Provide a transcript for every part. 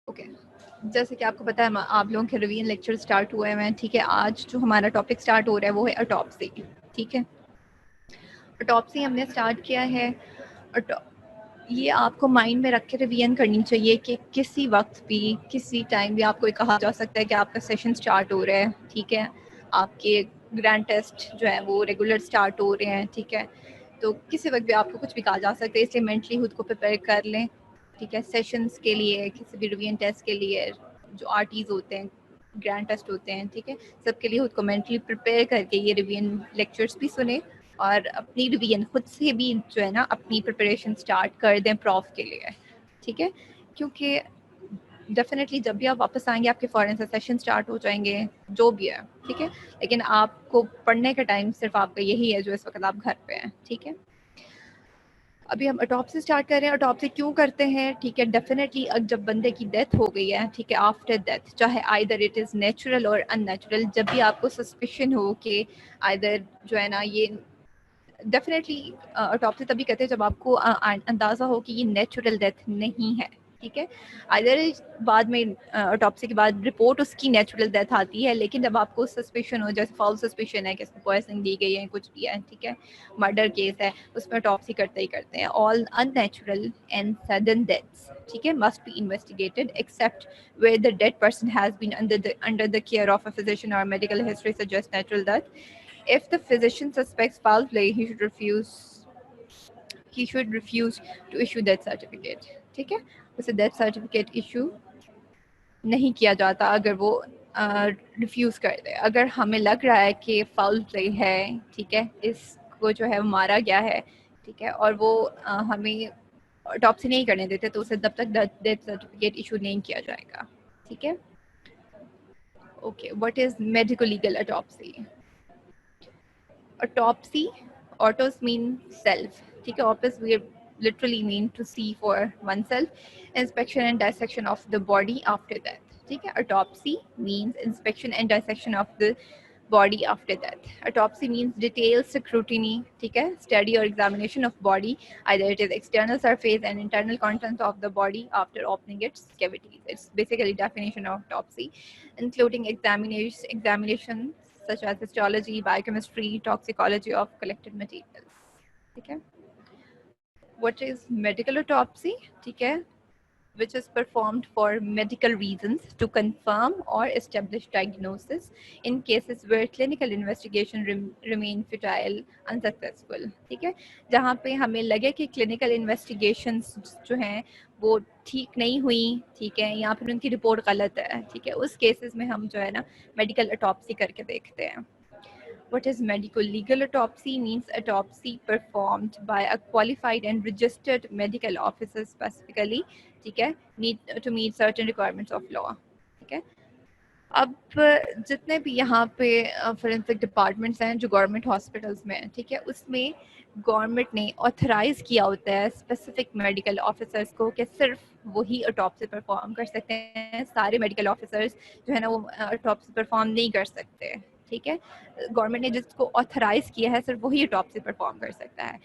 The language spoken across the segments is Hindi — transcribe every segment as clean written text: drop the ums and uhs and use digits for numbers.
ओके, जैसे कि आपको पता है आप लोगों के रिवीजन लेक्चर स्टार्ट हुए हैं, ठीक है। आज जो हमारा टॉपिक स्टार्ट हो रहा है वो है ऑटोप्सी, ठीक है। ऑटोप्सी हमने स्टार्ट किया है। ये आपको माइंड में रख के रिवीजन करनी चाहिए कि किसी वक्त भी किसी टाइम भी आपको कहा जा सकता है कि आपका सेशन स्टार्ट हो रहा है, ठीक है। आपके ग्रैंड टेस्ट जो है वो रेगुलर स्टार्ट हो रहे हैं, ठीक है। तो किसी वक्त भी आपको कुछ भी कहा जा सकता है, इसलिए मेंटली खुद को प्रिपेयर कर लें, ठीक है। सेशंस के लिए, किसी भी रिवीजन टेस्ट के लिए, जो आरटीज होते हैं, ग्रैंड टेस्ट होते हैं, ठीक है, सबके लिए खुद को मेंटली प्रिपेयर करके ये रिवीजन लेक्चर्स भी सुने और अपनी रिवीजन खुद से भी जो है ना अपनी प्रिपरेशन स्टार्ट कर दें प्रॉफ के लिए, ठीक है। क्योंकि डेफिनेटली जब भी आप वापस आएंगे आपके फॉरेन से सेशन स्टार्ट हो जाएंगे, जो भी है, ठीक है। लेकिन आपको पढ़ने का टाइम सिर्फ आपका यही है जो इस वक्त आप घर पे हैं, ठीक है। अभी हम ऑटोप्सी स्टार्ट कर रहे हैं। ऑटोप्सी क्यों करते हैं, ठीक है। डेफिनेटली जब बंदे की डेथ हो गई है, ठीक है, आफ्टर डेथ, चाहे आइदर इट इज़ नेचुरल और अननेचुरल, जब भी आपको सस्पिशन हो कि आइदर जो है ना ये डेफिनेटली ऑटोप्सी तभी कहते हैं जब आपको अंदाज़ा हो कि ये नेचुरल डेथ नहीं है, ठीक है। आइदर बाद में ऑटोप्सी के बाद रिपोर्ट उसकी नेचुरल डेथ आती है, लेकिन जब आपको सस्पिशन हो, जैसे फॉल्स सस्पिशन है कि इसको पॉइजनिंग दी गई है, कुछ भी है, ठीक है, मर्डर केस है, उसमें ऑटोप्सी करते ही करते हैं। All unnatural and sudden deaths, ठीक है, must be investigated except where the dead person has been under the care of a physician or medical history suggests natural death. If the physician suspects foul play, he should refuse to issue death certificate, ठीक है। उसे डेथ सर्टिफिकेट इशू नहीं किया जाता अगर वो रिफ्यूज़ कर दे। अगर हमें लग रहा है कि फाउल प्ले है, ठीक है, इसको जो है मारा गया है, ठीक है, और वो हमें ऑटोप्सी नहीं करने देते, तो उसे तब तक डेथ सर्टिफिकेट इशू नहीं किया जाएगा, ठीक है। Okay, what is medico legal autopsy? Autopsy, autos mean self, ठीक है। Opus we literally mean to see for oneself. Inspection and dissection of the body after death, ठीक है। Autopsy means inspection and dissection of the body after death. Autopsy means detailed scrutiny, ठीक है, study or examination of body, either it is external surface and internal contents of the body after opening its cavities. It's basically definition of autopsy, including examinations such as histology, biochemistry, toxicology of collected materials, ठीक है। What is medical autopsy, ठीक है, which is performed for medical reasons to confirm or establish diagnosis in cases where clinical investigation remain futile, unsuccessful, ठीक है। जहाँ पे हमें लगे कि clinical investigations जो हैं वो ठीक नहीं हुई, ठीक है, या फिर उनकी रिपोर्ट गलत है, ठीक है, उस केसेस में हम जो है ना मेडिकल ऑटोप्सी करके देखते हैं। What is medical legal autopsy? Means autopsy performed by a qualified and registered medical officer specifically, ठीक है, to meet certain requirements of law, ठीक है। अब जितने भी यहाँ पे फोरेंसिक डिपार्टमेंट्स हैं जो गवर्नमेंट हॉस्पिटल्स में हैं, ठीक है, उसमें गवर्नमेंट ने ऑथराइज किया होता है स्पेसिफिक मेडिकल ऑफिसर्स को कि सिर्फ वही ऑटोप्सी परफॉर्म कर सकते हैं। सारे मेडिकल ऑफिसर्स जो है ना वो ऑटोप्सी परफॉर्म नहीं कर सकते, ठीक है। गवर्नमेंट ने जिसको ऑथराइज किया है सिर्फ वही ऑटोप्सी परफॉर्म कर सकता है।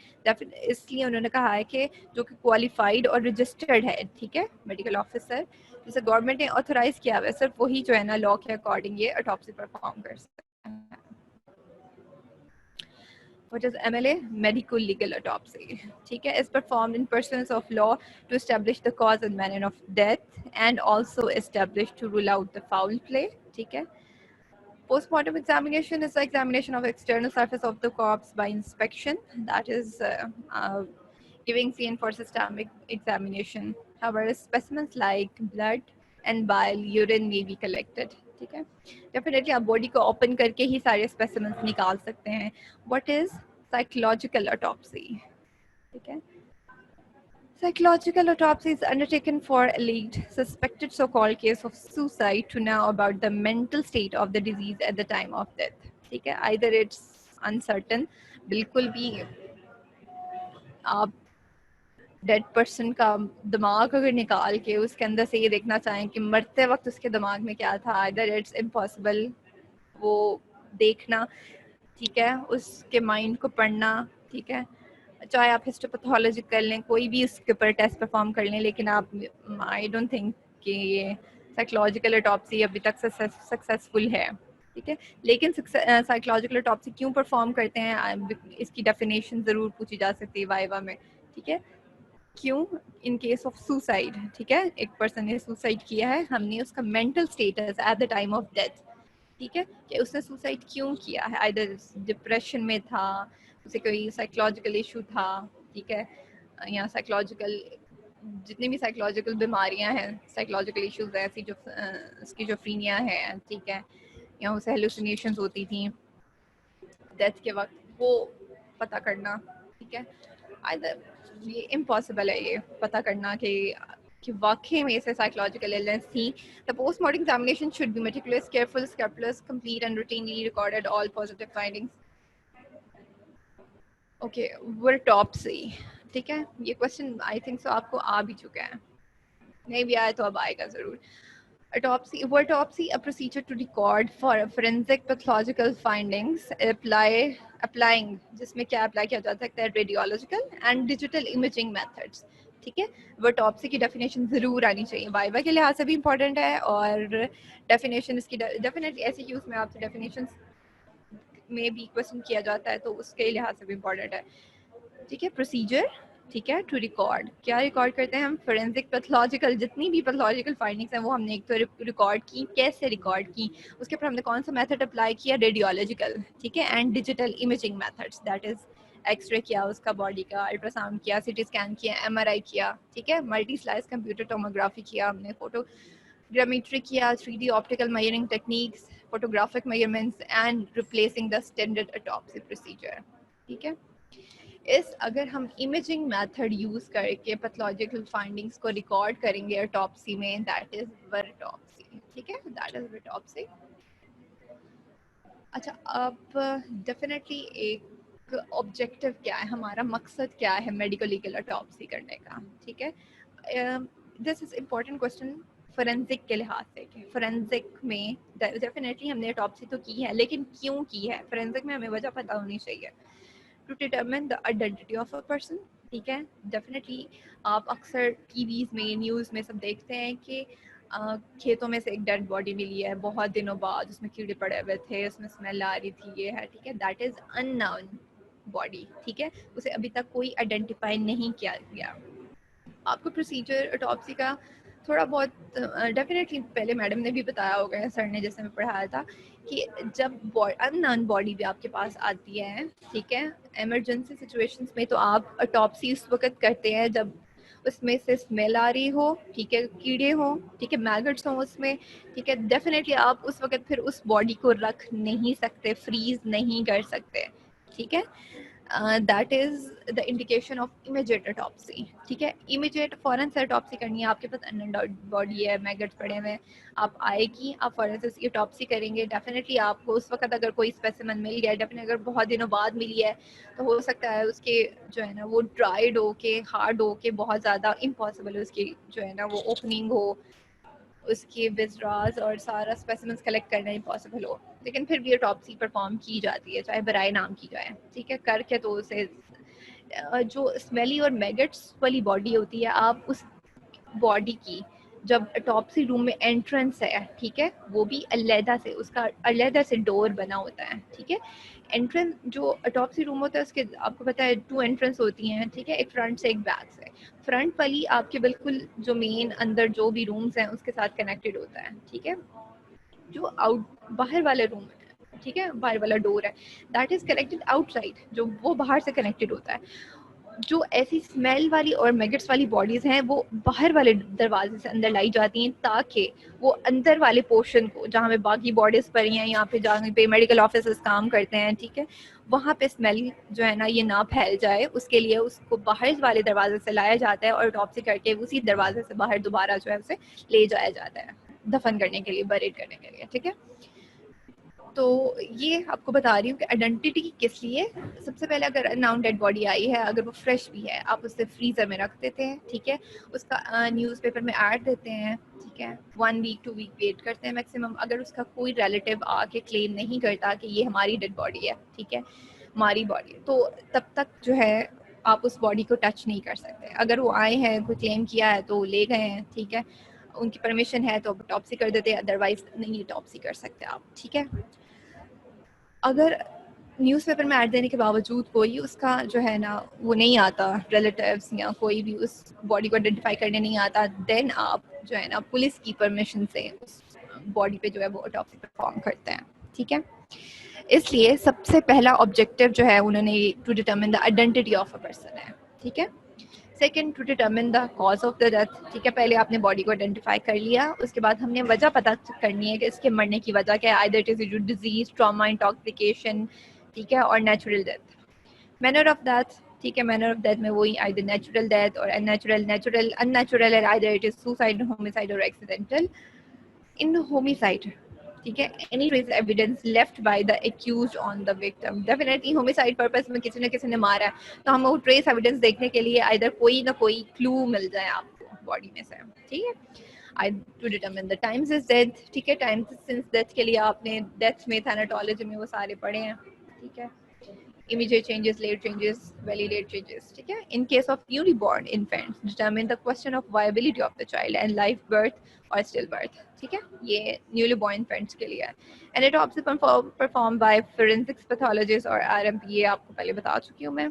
इसलिए उन्होंने कहा है कि जो कि क्वालिफाइड और रजिस्टर्ड है, ठीक है, मेडिकल ऑफिसर जिसे गवर्नमेंट ने ऑथराइज किया हुआ है, सिर्फ वही जो है ना लॉ के अकॉर्डिंग ये ऑटोप्सी परफॉर्म कर सकता है। What is MLA? Medical legal autopsy, ठीक है, is performed in pursuance of law to establish the cause and manner of death and also establish to rule out the foul play, ठीक है। Postmortem examination is the examination of external surface of the corpse by inspection, that is giving scene for systemic examination. However, specimens like blood and bile, urine may be collected, ठीक है। डेफिनेटली आप बॉडी को ओपन करके ही सारे स्पेसिमेंस निकाल सकते हैं। व्हाट इज साइकोलॉजिकल ऑटोप्सी, ठीक है। Psychological autopsy is undertaken for alleged suspected so-called case of suicide to know about the mental state of the disease at the time of death, ठीक है। Either it's uncertain, बिल्कुल भी आप डेड पर्सन का दिमाग अगर निकाल के उसके अंदर से ये देखना चाहें कि मरते वक्त उसके दिमाग में क्या था, आइदर इट्स इम्पॉसिबल वो देखना, ठीक है, उसके माइंड को पढ़ना, ठीक है। चाहे आप हिस्टोपैथोलॉजी कर लें, कोई भी उसके ऊपर टेस्ट परफॉर्म कर लें, लेकिन आप आई डोंट थिंक कि ये साइकोलॉजिकल ऑटोप्सी अभी तक सक्सेसफुल है, ठीक है। लेकिन साइकोलॉजिकल ऑटोप्सी क्यों परफॉर्म करते हैं, इसकी डेफिनेशन ज़रूर पूछी जा सकती है वाइवा में, ठीक है। क्यों? इन केस ऑफ सुसाइड, ठीक है, एक पर्सन ने सुसाइड किया है, हमने उसका mental status at the time of death, ठीक है, कि उसने सुसाइड क्यों किया है, आइदर डिप्रेशन में था, उसे कोई साइकोलॉजिकल इशू था, ठीक है, या साइकोलॉजिकल जितनी भी साइकोलॉजिकल बीमारियां हैं, साइकोलॉजिकल इश्यूज हैं, ऐसी जो स्किज़ोफ्रेनिया है, ठीक है, या उसे हेलुसिनेशंस होती थी डेथ के वक्त, वो पता करना, ठीक है। आइदर ये इम्पॉसिबल है ये पता करना कि वाकई में इसे साइकोलॉजिकल इलनेस थी। The postmortem examination should be meticulous, careful, scrupulous, complete and routinely recorded all positive findings. Okay, virtopsy, ठीक है, ये क्वेश्चन आई थिंक सो आपको आ भी चुका है, नहीं भी आया तो अब आएगा ज़रूर। Autopsy, autopsy, a procedure to record for forensic pathological findings, applying जिसमें क्या अप्लाई किया जा सकता है, radiological and digital imaging methods, ठीक है। वर्टॉप्सी की डेफिनेशन ज़रूर आनी चाहिए, वाइवा के लिहाज से भी इंपॉर्टेंट है, और डेफिनेशन इसकी डेफिनेटली ऐसे कि उसमें आपसे डेफिनेशन में भी क्वेश्चन किया जाता है, तो उसके लिहाज से भी इंपॉर्टेंट है, ठीक है। प्रोसीजर, ठीक है, टू रिकॉर्ड, क्या रिकॉर्ड करते हैं हम, फोरेंसिक पैथोलॉजिकल, जितनी भी पैथोलॉजिकल फाइंडिंग्स हैं वो हमने एक तो रिकॉर्ड की, कैसे रिकॉर्ड की, उसके ऊपर हमने कौन सा मेथड अप्लाई किया, रेडियोलॉजिकल, ठीक है, and digital imaging methods, that is x-ray किया उसका बॉडी का, अल्ट्रासाउंड किया, सिटी स्कैन किया, एमआरआई किया, ठीक है, मल्टी स्लाइस कंप्यूटर टोमोग्राफी किया हमने, फोटोग्रामेट्री किया, 3D optical measuring techniques, photographic measurements and replacing the standard autopsy procedure, ठीक है। अगर हम इमेजिंग मेथड यूज करके पैथोलॉजिकल फाइंडिंग्स को रिकॉर्ड करेंगे ऑटोप्सी में, दैट इज वर्टॉप्सी, ठीक है, दैट इज वर्टॉप्सी। अच्छा, अब डेफिनेटली एक ऑब्जेक्टिव क्या है, हमारा मकसद क्या है मेडिको लीगल ऑटोप्सी करने का, ठीक है। This is important question forensic के लिहाज से, फोरेंसिक में डेफिनेटली हमने ऑटोप्सी तो की है, लेकिन क्यों की है, फोरेंसिक में हमें वजह पता होनी चाहिए, to determine the identity of a person, ठीक है। डेफिनेटली आप अक्सर टीवीज में, न्यूज़ में सब देखते हैं कि खेतों में से एक डेड बॉडी मिली है बहुत दिनों बाद, उसमें कीड़े पड़े हुए थे, उसमें स्मेल आ रही थी, ये है, ठीक है, दैट इज अननोन बॉडी, ठीक है, उसे अभी तक कोई आइडेंटिफाई नहीं किया गया। आपको प्रोसीजर ऑटोप्सी का थोड़ा बहुत डेफिनेटली पहले मैडम ने भी बताया होगा, सर ने जैसे मैं पढ़ाया था, कि जब अननोन बॉडी भी आपके पास आती है, ठीक है, इमरजेंसी सिचुएशंस में, तो आप ऑटोप्सी उस वक्त करते हैं जब उसमें से स्मेल आ रही हो, ठीक है, कीड़े हो, ठीक है, मैगट्स हो उसमें, ठीक है, डेफिनेटली आप उस वक्त फिर उस बॉडी को रख नहीं सकते, फ्रीज नहीं कर सकते, ठीक है। That is the indication of immediate autopsy, ठीक है, इमीडिएट फौरन से ऑटोप्सी करनी है, आपके पास अननोन बॉडी है, मैगट्स पड़े हुए हैं, आप आएगी, आप फौरन से उसकी ऑटोप्सी करेंगे, डेफिनेटली आपको उस वक्त अगर कोई स्पेसिमेन मिल गया, डेफिनेटली अगर बहुत दिनों बाद मिली है, तो हो सकता है उसके जो है ना वो ड्राइड हो के, हार्ड हो के, बहुत ज़्यादा इम्पॉसिबल है उसकी जो है ना वो ओपनिंग हो, उसके विजराज और सारा स्पेसिमेंस कलेक्ट करना इम्पॉसिबल हो, लेकिन फिर भी ऑटोप्सी परफॉर्म की जाती है, चाहे बराए नाम की जाए, ठीक है, करके तो उसे जो स्मेली और मैगट्स वाली बॉडी होती है, आप उस बॉडी की जब ऑटोप्सी रूम में एंट्रेंस है, ठीक है, वो भी अलहदा से, उसका अलहदा से डोर बना होता है, ठीक है, एंट्रेंस जो ऑटोप्सी रूम होता है उसके आपको पता है 2 एंट्रेंस होती हैं, ठीक है, एक फ्रंट से एक बैक से, फ्रंट वाली आपके बिल्कुल जो मेन अंदर जो भी रूम्स हैं उसके साथ कनेक्टेड होता है, ठीक है, जो आउट बाहर वाले रूम है, ठीक है, बाहर वाला डोर है, दैट इज कनेक्टेड आउटसाइड, जो वो बाहर से कनेक्टेड होता है। जो ऐसी स्मेल वाली और मैगट्स वाली बॉडीज हैं वो बाहर वाले दरवाजे से अंदर लाई जाती हैं, ताकि वो अंदर वाले पोर्शन को, जहाँ पे बाकी बॉडीज पड़ी हैं या फिर जहाँ पे मेडिकल ऑफिसर्स काम करते हैं, ठीक है, वहाँ पे स्मेल जो है ना ये ना फैल जाए, उसके लिए उसको बाहर वाले दरवाजे से लाया जाता है और ऑटोप्सी करके उसी दरवाजे से बाहर दोबारा जो है उसे ले जाया जाता है दफन करने के लिए, बरीड करने के लिए, ठीक है। तो ये आपको बता रही हूँ कि आइडेंटिटी किस लिए, सबसे पहले अगर अननाउन डेड बॉडी आई है, अगर वो फ्रेश भी है, आप उसे फ्रीजर में रख देते हैं, ठीक है, उसका न्यूज़पेपर में ऐड देते हैं, ठीक है, 1 वीक 2 वीक वेट करते हैं मैक्सिमम, अगर उसका कोई रिलेटिव आके क्लेम नहीं करता कि ये हमारी डेड बॉडी है, ठीक है, हमारी बॉडी है, तो तब तक जो है आप उस बॉडी को टच नहीं कर सकते। अगर वो आए हैं, कोई क्लेम किया है तो ले गए हैं, ठीक है, उनकी परमिशन है तो ऑटोप्सी कर देते हैं, अदरवाइज नहीं ऑटोप्सी कर सकते आप, ठीक है। अगर न्यूज़पेपर में ऐड देने के बावजूद कोई उसका जो है ना वो नहीं आता, रिलेटिव्स या कोई भी उस बॉडी को आइडेंटिफाई करने नहीं आता, देन आप जो है ना पुलिस की परमिशन से उस बॉडी पे जो है वो ऑटोप्सी परफॉर्म करते हैं, ठीक है। इसलिए सबसे पहला ऑब्जेक्टिव जो है उन्होंने to determine the identity of a person है, ठीक है। Second, to determine the cause of the death, ठीक है। पहले आपने बॉडी को आइडेंटिफाई कर लिया, उसके बाद हमने वजह पता करनी है कि इसके मरने की वजह क्या है, either it is disease, trauma, intoxication, ठीक है, और natural death. Manner of death, ठीक है, मैनर ऑफ डेथ में वही आइदर नेचुरल डेथ और अननेचुरल, नेचुरल अननेचुरल है, either it is suicide, homicide और एक्सीडेंटल। इन होमिसाइड, ठीक है, any trace evidence left by the accused on the victim, definitely homicide purpose में किसी न किसी ने मारा है तो हम वो ट्रेस एविडेंस देखने के लिए आइदर कोई ना कोई क्लू मिल जाए आपको बॉडी में से, ठीक है। I to determine the time since death, ठीक है, टाइम सिंस डेथ के लिए आपने डेथ में थैनाटोलॉजी में वो सारे पढ़े हैं, ठीक है। immediate changes, late changes, very late changes, ठीक है। In case of newly born infants, determine the question of viability of the child and live birth or stillbirth, ठीक है, ये newly born infants के लिए है। And it also performed by forensics pathologist और RMP, ये आपको पहले बता चुकी हूँ मैं।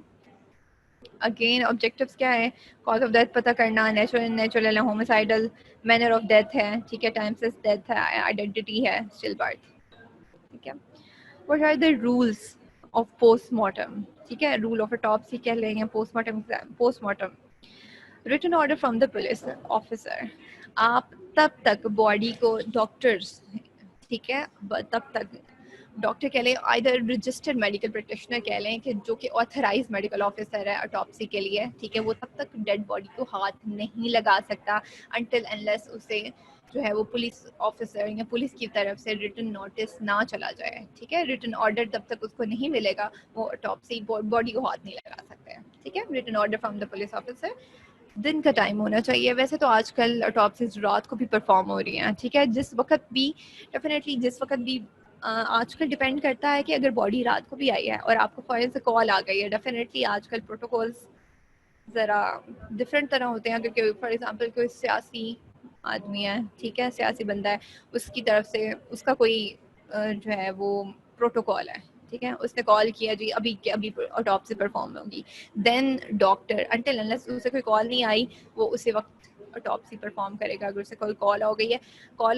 अगेन ऑब्जेक्टिव्स क्या है, कॉज ऑफ डेथ पता करना, नेचुरल है, होमिसाइडल, मैनर ऑफ डेथ है, ठीक है, टाइम सिंस डेथ है, आइडेंटिटी है, स्टिल बर्थ, ठीक है। What are the rules of postmortem, ठीक है, रूल ऑफ ऑटोप्सी कह लेंगे, postmortem written order from the police officer. आप तब तक बॉडी को डॉक्टर्स, ठीक है, तब तक डॉक्टर कह लें, आइदर रजिस्टर्ड मेडिकल प्रैक्टिशनर कह लें कि जो कि ऑथराइज मेडिकल ऑफिसर है ऑटोप्सी के लिए, ठीक है, वो तब तक डेड बॉडी को हाथ नहीं लगा सकता अनटिल अनलेस उसे जो है वो पुलिस ऑफिसर या पुलिस की तरफ से रिटन नोटिस ना चला जाए, ठीक है। रिटन ऑर्डर तब तक उसको नहीं मिलेगा, वो ऑटोप्सी बॉडी को हाथ नहीं लगा सकते हैं, ठीक है। Written order from the police officer. दिन का टाइम होना चाहिए, वैसे तो आजकल ऑटोप्सीज रात को भी परफॉर्म हो रही हैं, ठीक है, जिस वक्त भी, डेफिनेटली जिस वक्त भी आजकल डिपेंड करता है कि अगर बॉडी रात को भी आई है और आपको फौरन से कॉल आ गई है, डेफिनेटली आजकल प्रोटोकॉल्स ज़रा डिफरेंट तरह होते हैं। अगर कोई फॉर एग्जांपल कोई सियासी आदमी है, ठीक है, सियासी बंदा है, उसकी तरफ से उसका कोई जो है वो प्रोटोकॉल है, ठीक है, उसने कॉल किया जी अभी के अभी ऑटोप्सी परफॉर्म होगी, देन डॉक्टर अनटिल अनलेस उसे कोई कॉल नहीं आई वो उसी वक्त ऑटोप्सी परफॉर्म करेगा। अगर उसे कोई कॉल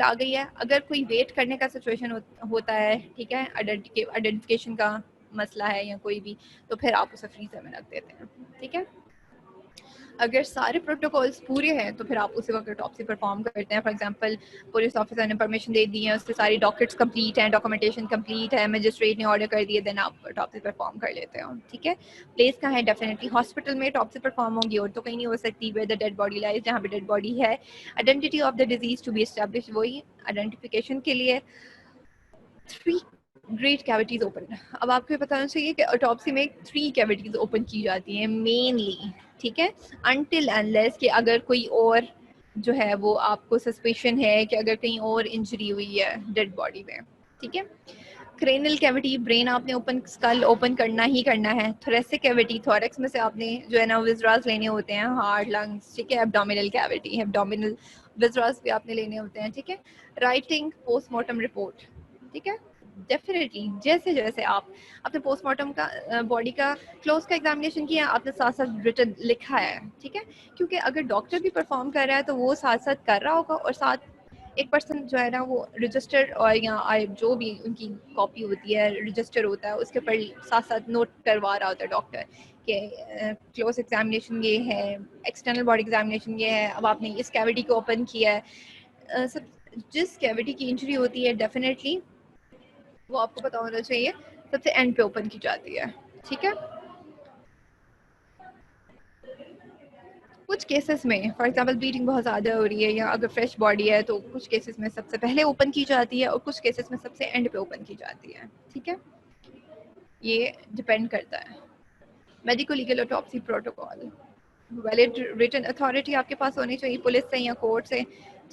आ गई है, अगर कोई वेट करने का सिचुएशन होता है, ठीक है, आइडेंटिफिकेशन का मसला है या कोई भी, तो फिर आप उसे फ्रीजर में रख देते हैं, ठीक है। अगर सारे प्रोटोकॉल्स पूरे हैं तो फिर आप उसी वक्त ऑटोप्सी परफॉर्म करते हैं। फॉर एग्जांपल पुलिस ऑफिसर ने परमिशन दे दी है, उससे सारी डॉक्यूमेंट्स कंप्लीट हैं, डॉक्यूमेंटेशन कंप्लीट है, मजिस्ट्रेट ने ऑर्डर कर दिए, देन आप ऑटोप्सी परफॉर्म कर लेते हो, ठीक है। प्लेस कहाँ है, डेफिनेटली हॉस्पिटल में ऑटोप्सी परफॉर्म होगी और तो कहीं नहीं हो सकती, where the dead body lies, जहाँ पे डेड बॉडी है। Identity of the disease to be establish, वही आइडेंटिफिकेशन के लिए 3 ग्रेट कैविटीज ओपन। अब आपको बताना चाहिए कि ऑटोप्सी में 3 कैविटीज ओपन की जाती हैं मेनली, ठीक है, अनटिल अनलेस कि अगर कोई और जो है वो आपको सस्पेशन है कि अगर कहीं और इंजरी हुई है डेड बॉडी में, ठीक है। क्रेनल कैविटी, ब्रेन आपने ओपन, स्कल ओपन करना ही करना है। थोरेसिक कैविटी, थोरेक्स में से आपने जो है ना विजरास लेने होते हैं, हार्ट, लंग्स, ठीक है। एब्डोमिनल कैविटी, एब्डोमिनल विजरास भी आपने लेने होते हैं, ठीक है। राइटिंग पोस्टमार्टम रिपोर्ट, ठीक है, डेफिनेटली जैसे जैसे आप अपने पोस्टमार्टम का बॉडी का क्लोज का एग्जामिनेशन किया, आपने साथ साथ रिटन लिखा है, ठीक है, क्योंकि अगर डॉक्टर भी परफॉर्म कर रहा है तो वो साथ साथ कर रहा होगा और साथ एक पर्सन जो है ना वो रजिस्टर और या जो भी उनकी कॉपी होती है, रजिस्टर होता है, उसके ऊपर साथ साथ नोट करवा रहा होता है डॉक्टर कि क्लोज एग्जामिनेशन ये है, एक्सटर्नल बॉडी एग्जामिनेशन ये है, अब आपने इस कैविटी को ओपन किया है। सब जिस कैविटी की इंजरी होती है डेफिनेटली वो आपको पता होना चाहिए सबसे एंड पे ओपन की जाती है, ठीक है। कुछ केसेस में फॉर एग्जांपल ब्लीडिंग बहुत ज़्यादा हो रही है या अगर फ्रेश बॉडी है तो कुछ केसेस में सबसे पहले ओपन की जाती है और कुछ केसेस में सबसे एंड पे ओपन की जाती है, ठीक है। ये डिपेंड करता है। Medico legal autopsy protocol, valid written authority आपके पास होनी चाहिए पुलिस से या कोर्ट से,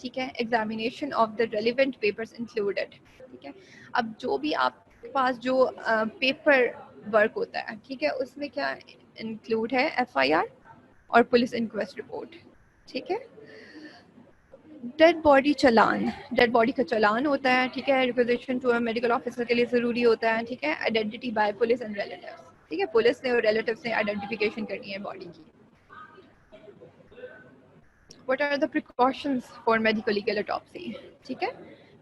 ठीक है। Examination of the relevant papers included, ठीक है। अब जो भी आपके पास जो पेपर वर्क होता है, ठीक है, उसमें क्या इंक्लूड है, FIR और पुलिस इंक्वेस्ट रिपोर्ट, ठीक है। डेड बॉडी चालान, डेड बॉडी का चालान होता है, ठीक है, रिक्वेजिशन टू मेडिकल ऑफिसर के लिए ज़रूरी होता है, ठीक है, identity by police and relatives, ठीक है, पुलिस ने और रिलेटिव्स ने आइडेंटिफिकेशन करनी है बॉडी की। What are the precautions for medico legal autopsy, ठीक है,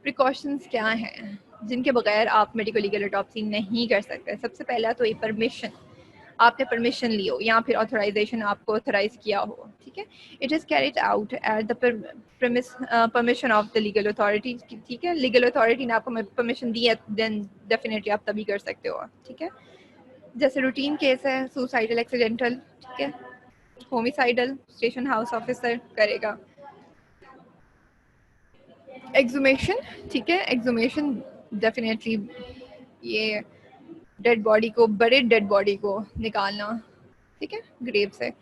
प्रिकॉशंस क्या हैं जिनके बगैर आप मेडिको लीगल ऑटोप्सी नहीं कर सकते। सबसे पहला तो ये परमिशन, आपने परमिशन ली हो या फिर ऑथराइजेशन आपको ऑथराइज किया हो, ठीक है। It is carried out at the permission of the legal authority, ठीक है, लीगल अथॉरिटी ने आपको परमिशन दी है, देन डेफिनेटली आप तभी कर सकते हो, ठीक है। जैसे रूटीन केस है सुसाइडल एक्सीडेंटल, ठीक है, होमिसाइडल स्टेशन हाउस ऑफिसर करेगा। एक्सुमेशन, ठीक है, एक्सुमेशन डेफिनेटली ये डेड बॉडी को, बड़े डेड बॉडी को निकालना, ठीक है, ग्रेव से।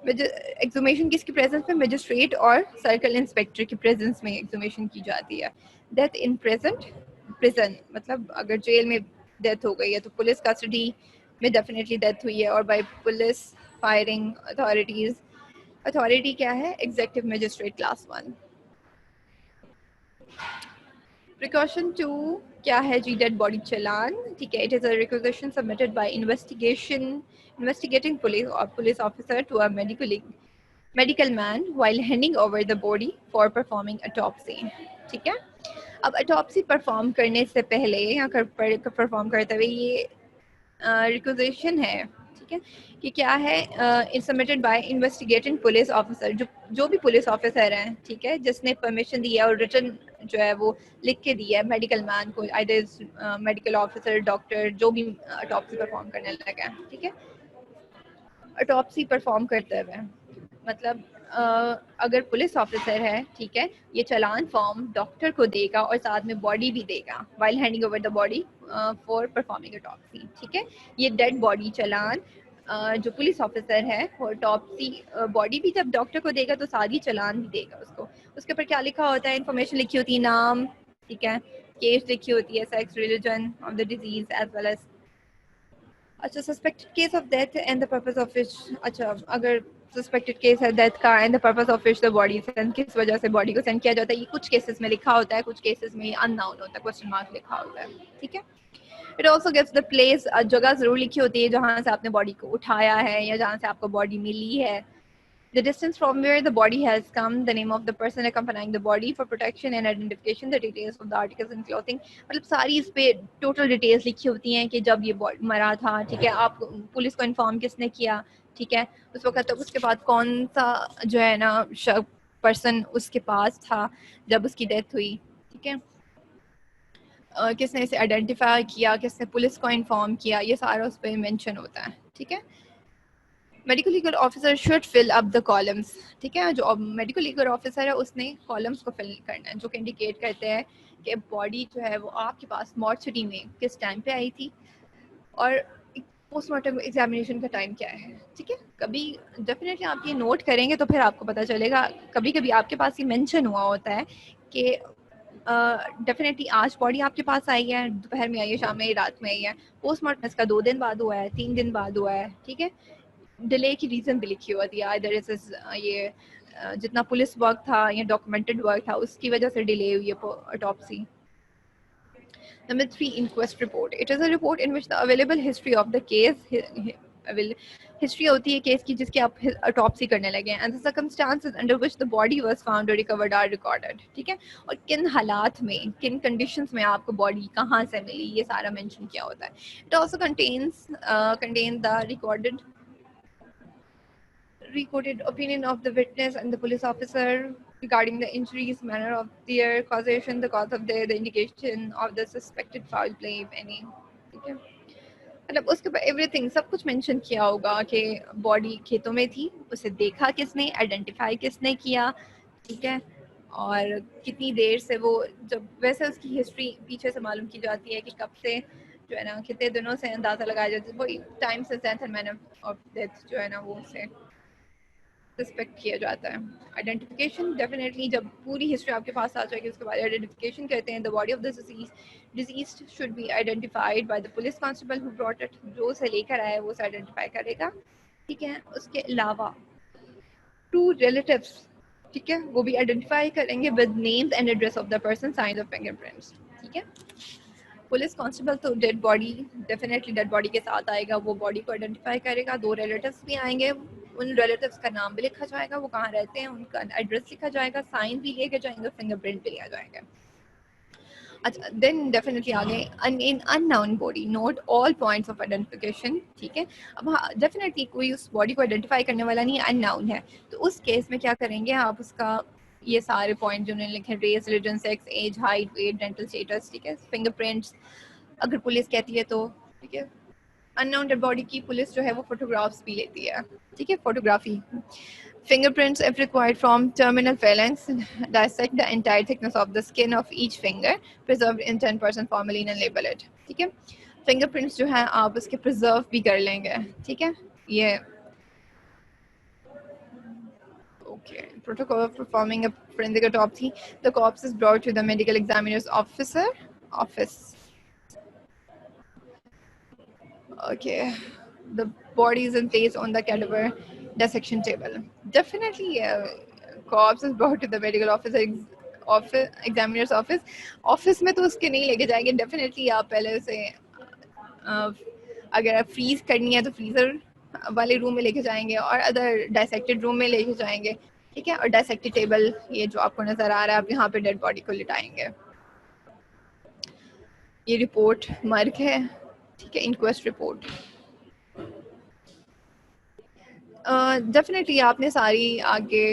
एक्सुमेशन किसकी प्रेजेंस में? मजिस्ट्रेट और सर्कल इंस्पेक्टर की प्रेजेंस में एक्सुमेशन की जाती है। डेथ इन प्रेजेंट प्रिजन, मतलब अगर जेल में डेथ हो गई है तो पुलिस कस्टडी में डेफिनेटली डेथ हुई है, और by police firing authorities. Authority क्या है? Executive magistrate class 1। प्रिकॉशन 2 क्या है जी? डेड बॉडी चालान, ठीक है, it is a requisition submitted by investigating police or police officer to a medical man while handing over the body for performing autopsy, ठीक है। अब autopsy परफॉर्म करने से पहले या परफॉर्म करते हुए ये रिक्वेजिशन है, ठीक है, कि क्या है, it's submitted by investigating police officer, जो भी पुलिस ऑफिसर हैं, ठीक है, जिसने परमिशन दी है और रिटर्न जो है वो लिख के दी है मेडिकल मैन को, आइदर मेडिकल ऑफिसर, डॉक्टर, जो भी ऑटोप्सी परफॉर्म करने लगा है, ठीक है। ऑटोप्सी परफॉर्म करते हुए मतलब अगर पुलिस ऑफिसर है, ठीक है, ये चालान फॉर्म डॉक्टर को देगा और साथ में बॉडी भी देगा while handing over the body for performing autopsy, ठीक है। ये डेड बॉडी चालान जो पुलिस ऑफिसर है वो ऑटोप्सी बॉडी भी जब डॉक्टर को देगा तो साथ ही चालान भी देगा उसको। उसके ऊपर क्या लिखा होता है? इन्फॉर्मेशन लिखी होती है, नाम, ठीक है, केस लिखी होती है, sex, religion of the disease as well as, अच्छा, suspected case of death and the purpose of which, अच्छा, अगर सस्पेक्टेड केस है डेथ का and the purpose of which the body send, किस वजह से बॉडी को सेंड किया जाता है, ये कुछ केसेस में लिखा होता है, कुछ केसेस में अननाउन होता है, क्वेश्चन मार्क लिखा होता है, ठीक है। It also gives the place, जगह जरूर लिखी होती है जहाँ से आपने बॉडी को उठाया है या जहाँ से आपको बॉडी मिली है, the distance from where the body has come, the name of the person accompanying the body for protection and identification, the details of the articles and clothing, मतलब सारी इस पे टोटल डिटेल्स लिखी होती हैं कि जब ये मरा था, ठीक है, आप पुलिस को इन्फॉर्म किसने किया, ठीक है, उस वक्त तक, उसके बाद कौन सा जो है ना पर्सन उसके पास था जब उसकी डेथ हुई, ठीक है, किसने इसे आइडेंटिफाई किया, किसने पुलिस को इन्फॉर्म किया, ये सारा उस पर मेंशन होता है, ठीक है। Medical legal officer should fill up the columns, ठीक है, जो मेडिकल लीगल ऑफिसर है उसने कॉलम्स को फिल करना है जो कि इंडिकेट करते हैं कि बॉडी जो है वो आपके पास मॉर्चरी में किस टाइम पे आई थी और पोस्टमार्टम एग्जामिनेशन का टाइम क्या है, ठीक है। कभी डेफिनेटली आप ये नोट करेंगे तो फिर आपको पता चलेगा, कभी कभी आपके पास ये मेंशन हुआ होता है कि डेफिनेटली आज बॉडी आपके पास आई है, दोपहर में आई है, शाम में आई, रात में आई है, पोस्टमार्टम इसका 2 दिन बाद हुआ है, 3 दिन बाद हुआ है, ठीक है। डिले की रीज़न भी लिखी होती है, आइदर ये जितना पुलिस वर्क था या डॉक्यूमेंटेड वर्क था उसकी वजह से डिले हुई है autopsy. Number 3, inquest report. It is a report in which the available history of the case, history होती है केस की जिसकी आप ऑटोप्सी करने लगे हैं, and the circumstances under which the body was found और रिकवर्ड आर रिकॉर्डेड, ठीक है, और किन हालात में, किन कंडीशंस में आपको बॉडी कहाँ से मिली, ये सारा मेंशन किया होता है। It also contain the recorded opinion of the witness and the police officer regarding the injuries, manner of their causation, the cause of death, the indication of the suspected foul play, if any, ठीक है। मतलब उसके ऊपर एवरीथिंग, सब कुछ मेंशन किया होगा कि बॉडी खेतों में थी, उसे देखा किसने, आइडेंटिफाई किसने किया, ठीक है, और कितनी देर से वो, जब वैसे उसकी हिस्ट्री पीछे से मालूम की जाती है कि कब से जो है ना, कितने दिनों से अंदाज़ा लगाया जाता है, वही टाइम से death and manner of death जो है ना वो उसे सस्पेक्ट किया जाता है। आइडेंटिफिकेशन, डेफिनेटली जब पूरी हिस्ट्री आपके पास आ जाएगी उसके बाद आइडेंटिफिकेशन कहते हैं। The body of the disease should be identified by the police constable who brought it, जो उसे लेकर आया है वो उसे आइडेंटिफाई करेगा, ठीक है। उसके अलावा टू रिलेटिव्स ठीक है, वो भी आइडेंटिफाई करेंगे with names and address of the person, science of fingerprints. ठीक है, पुलिस कांस्टेबल तो dead body, definitely dead body के साथ आएगा, वो बॉडी को आइडेंटिफाई करेगा। 2 रिलेटिव्स भी आएंगे, उन रिलेटिव्स का नाम भी लिखा जाएगा, वो कहाँ रहते हैं, उनका एड्रेस लिखा जाएगा, साइन भी लेके जाएंगे, फिंगरप्रिंट भी लिया जाएगा। अच्छा, देन डेफिनेटली आगे in unknown body note all points of identification. ठीक है, अब हाँ डेफिनेटली कोई उस बॉडी को आइडेंटिफाई करने वाला नहीं, अननोन है, तो उस केस में क्या करेंगे आप, उसका ये सारे पॉइंट जो उन्होंने लिखे, race, religion, sex, age, height, weight, dental status, ठीक है, फिंगरप्रिंट्स अगर पुलिस कहती है तो। ठीक है, अननोन डेड बॉडी की पुलिस जो है वो फोटोग्राफ्स भी लेती है। ठीक है, photography, fingerprints if required from terminal phalanx, dissect the entire thickness of the skin of each finger, preserved in 10% formalin and label it। ठीक है, fingerprints जो है आप उसके preserve भी कर लेंगे। ठीक है, ये okay, protocol of performing a forensic autopsy, the corpse is brought to the medical examiner's office। Okay, the body is in place on the cadaver dissection table। Definitely, corpse is brought to the medical office examiner's office में तो उसके नहीं लेके जाएंगे। डेफिनेटली आप पहले उसे अगर आप फ्रीज करनी है तो फ्रीजर वाले रूम में लेके जाएंगे, और अदर डायसेक्टेड रूम में लेके जाएंगे। ठीक है, और डायसेक्टेड टेबल ये जो आपको नजर आ रहा है, आप यहाँ पे डेड बॉडी को लिटाएंगे। ये रिपोर्ट मर्ग है। ठीक है, इंक्वेस्ट रिपोर्ट। डेफिनेटली आपने सारी आगे,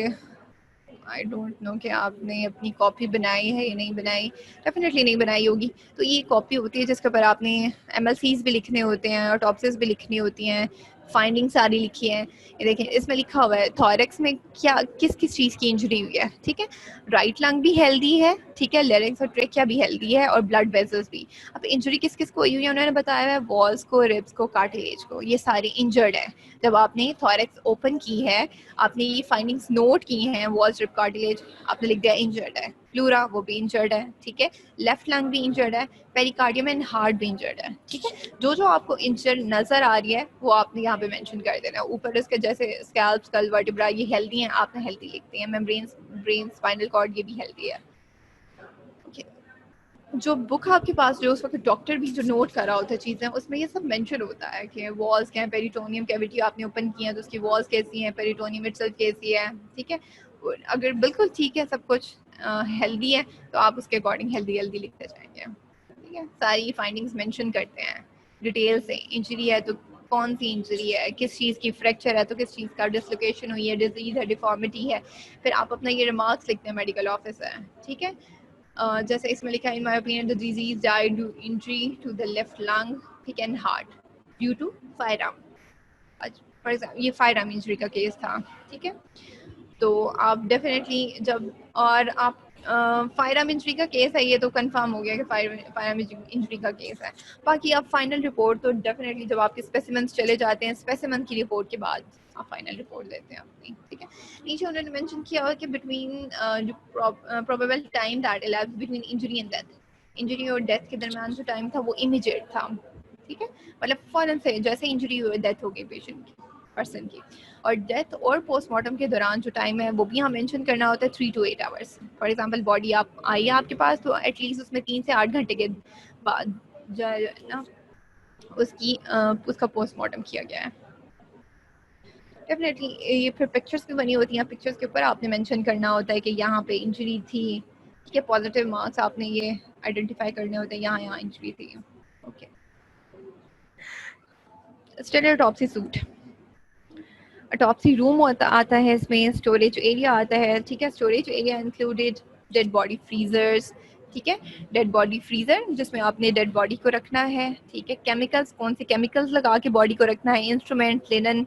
आई डोंट नो कि आपने अपनी कॉपी बनाई है या नहीं बनाई, डेफिनेटली नहीं बनाई होगी। तो ये कॉपी होती है जिसके ऊपर आपने MLCs भी लिखने होते हैं, ऑटोप्सीज भी लिखनी होती हैं, फाइंडिंग सारी लिखी है। ये देखें, इसमें लिखा हुआ है थॉरेक्स में क्या किस किस चीज़ की इंजरी हुई है। ठीक है, राइट लंग भी हेल्दी है, ठीक है, लेरिंग्स और ट्रेकिया भी हेल्दी है, और ब्लड वेसल्स भी। अब इंजरी किस किस को हुई है उन्होंने बताया है, वॉल्स को, रिब्स को, कार्टिलेज को, ये सारी इंजर्ड है। जब आपने थॉरेक्स ओपन की है, आपने ये फाइंडिंग्स नोट की हैं, वॉल्स, रिब, कार्टिलेज, आपने लिख दिया इंजर्ड है, प्लूरा वो भी इंजर्ड है। ठीक है, लेफ्ट लंग भी इंजर्ड है, पेरिकार्डियम एंड हार्ट भी इंजर्ड है। ठीक है, जो जो आपको इंजर्ड नजर आ रही है वो आपने यहाँ पे मेंशन कर देना है। ऊपर इसके जैसे स्कैल्प, स्कल, वर्टिब्रा ये हेल्दी हैं, आपने हेल्दी लिखते हैं। मेम्ब्रेन्स, ब्रेन, स्पाइनल कॉर्ड ये भी हेल्दी है। जो बुक आपके पास जो उस वक्त डॉक्टर भी जो नोट कर रहा होता है चीज़ें, उसमें ये सब मेंशन होता है कि वॉल्स क्या है, पेरिटोनियम कैविटी आपने ओपन की है तो उसकी वॉल्स कैसी हैं, पेरिटोनियम इटसेल्फ कैसी है। ठीक है, अगर बिल्कुल ठीक है, सब कुछ हेल्दी है, तो आप उसके अकॉर्डिंग हेल्दी हेल्दी लिखते जाएंगे। ठीक है, सारी फाइंडिंग्स मेंशन करते हैं डिटेल से। इंजरी है तो कौन सी इंजरी है, किस चीज़ की, फ्रैक्चर है तो किस चीज़ का, डिसलोकेशन हुई है, डिजीज है, डिफॉर्मिटी है। फिर आप अपना ये रिमार्क्स लिखते हैं, मेडिकल ऑफिस है। ठीक है, जैसे इसमें लिखा है, in my opinion the disease died due injury to the left lung, ठीक, and heart due to firearm. For example ये फायर आर्म इंजरी का केस था। ठीक है, तो आप डेफिनेटली जब, और आप फायर आर्म इंजरी का केस है ये तो कंफर्म हो गया कि फायर आर्म इंजरी का केस है। बाकी आप फाइनल रिपोर्ट तो डेफिनेटली जब आपके स्पेसिमेंस चले जाते हैं, स्पेसिमेन की रिपोर्ट के बाद आप फाइनल रिपोर्ट देते हैं अपनी। ठीक है, नीचे उन्होंने मेंशन किया हुआ कि बिटवीन जो probable time that ellipse between injury and death, injury और डेथ के दरमियान जो टाइम था वो इमीडिएट था। ठीक है, मतलब फौरन से जैसे इंजरी हुई डेथ हो गई पेशेंट की, पर्सन की। और डेथ और पोस्टमार्टम के दौरान जो टाइम है वो भी हम मेंशन करना होता है 3 to 8 hours. For example body आप आई है आपके पास, तो एटलीस्ट उसमें 3 से 8 घंटे के बाद जो है ना उसका पोस्टमार्टम किया गया है। डेफिनेटली ये फिर पिक्चर्स भी बनी होती हैं, पिक्चर्स के ऊपर आपने मेंशन करना होता है कि यहाँ पे इंजरी थी। ठीक है, पॉजिटिव मार्क्स आपने ये आइडेंटिफाई करने होते हैं, यहाँ यहाँ इंजरी थी। Okay, standard autopsy suit, autopsy room आता है, इसमें स्टोरेज एरिया आता है। ठीक है, storage area included dead body freezers. ठीक है, डेड बॉडी फ्रीजर जिसमें आपने डेड बॉडी को रखना है। ठीक है, केमिकल्स, कौन से केमिकल्स लगा के बॉडी को रखना है, इंस्ट्रूमेंट, लिनन,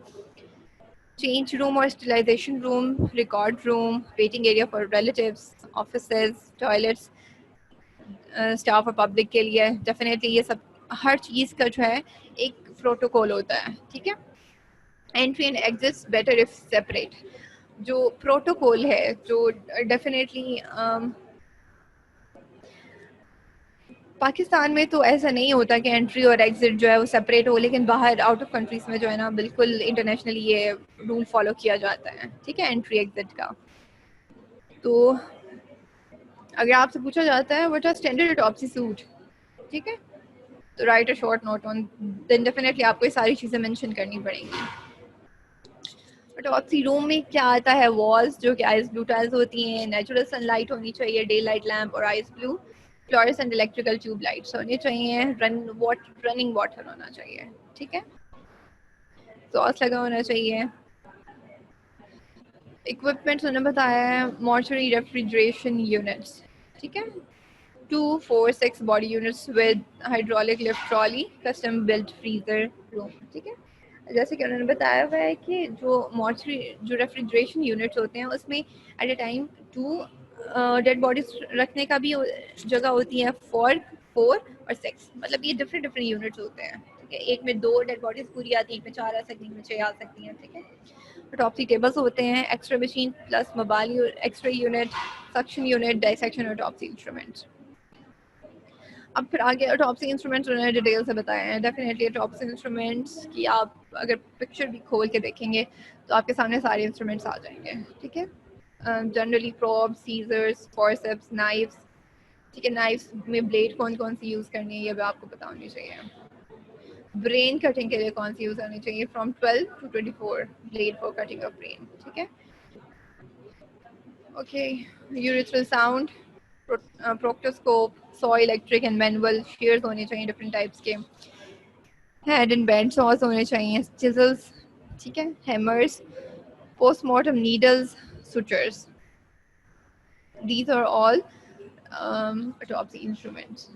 चेंज रूम और sterilization room, record room, waiting area for relatives, offices, toilets, staff और पब्लिक के लिए। डेफिनेटली ये सब हर चीज़ का जो है एक प्रोटोकॉल होता है। ठीक है, entry and exit better if separate, जो प्रोटोकॉल है जो डेफिनेटली पाकिस्तान में तो ऐसा नहीं होता कि एंट्री और एग्जिट जो है वो सेपरेट हो, लेकिन बाहर आउट ऑफ कंट्रीज में जो है ना बिल्कुल इंटरनेशनली ये रूल फॉलो किया जाता है। ठीक है, एंट्री एग्जिट का। तो अगर आपसे पूछा जाता है what are standard autopsy suit, ठीक है, तो write a short note on, then definitely आपको ये सारी चीज़ें मेंशन करनी पड़ेंगी। ऑटोप्सी रूम में क्या आता है, वॉल्स जो कि आइस ब्लू टाइल्स होती हैं, नेचुरल सनलाइट होनी चाहिए, डे लाइट लैम्प और ice blue fluorescent electrical tube lights होनी चाहिए, रनिंग वाटर होना चाहिए, ठीक है, सॉस लगा होना चाहिए। इक्विपमेंट्स उन्होंने बताया है, मॉर्चरी रेफ्रिजरेशन यूनिट्स, ठीक है, 2, 4, 6 body units with hydraulic lift trolley, custom built freezer room, ठीक है। जैसे कि उन्होंने बताया हुआ है कि जो मॉर्चरी जो रेफ्रिजरेशन यूनिट्स होते हैं उसमें at a time 2 dead bodies रखने का भी जगह होती है, 4, 4 और 6, मतलब ये डिफरेंट डिफरेंट यूनिट्स होते हैं, ठीक है। एक में 2 डेड बॉडीज पूरी आती है, एक में 4 आ सकती है, एक में 6 आ सकती हैं, ठीक है। ऑटोप्सी टेबल्स होते हैं, x-ray machine plus mobile x-ray unit, suction unit, dissection autopsy instruments. अब फिर आगे ऑटोप्सी इंस्ट्रूमेंट्स उन्होंने डिटेल से बताए हैं। डेफिनेटली ऑटोप्सी इंस्ट्रूमेंट्स की आप अगर पिक्चर भी खोल के देखेंगे तो आपके सामने सारे इंस्ट्रूमेंट्स आ जाएंगे, ठीक है। Generally probe, scissors, forceps, knives, ठीक है। नाइफ्स में ब्लेड कौन कौन सी यूज़ करनी है ये भी आपको पता होनी चाहिए। ब्रेन कटिंग के लिए कौन सी यूज़ होनी चाहिए, from 12 to 24 blade for cutting of brain, ठीक है। Okay, urethral sound, proctoscope, saw electric and manual, shears होने चाहिए डिफरेंट टाइप्स के, हेड एंड बेंड सॉस होने चाहिए, चिजल्स, ठीक है, hammers, postmortem needles, sutures, these are all autopsy instruments.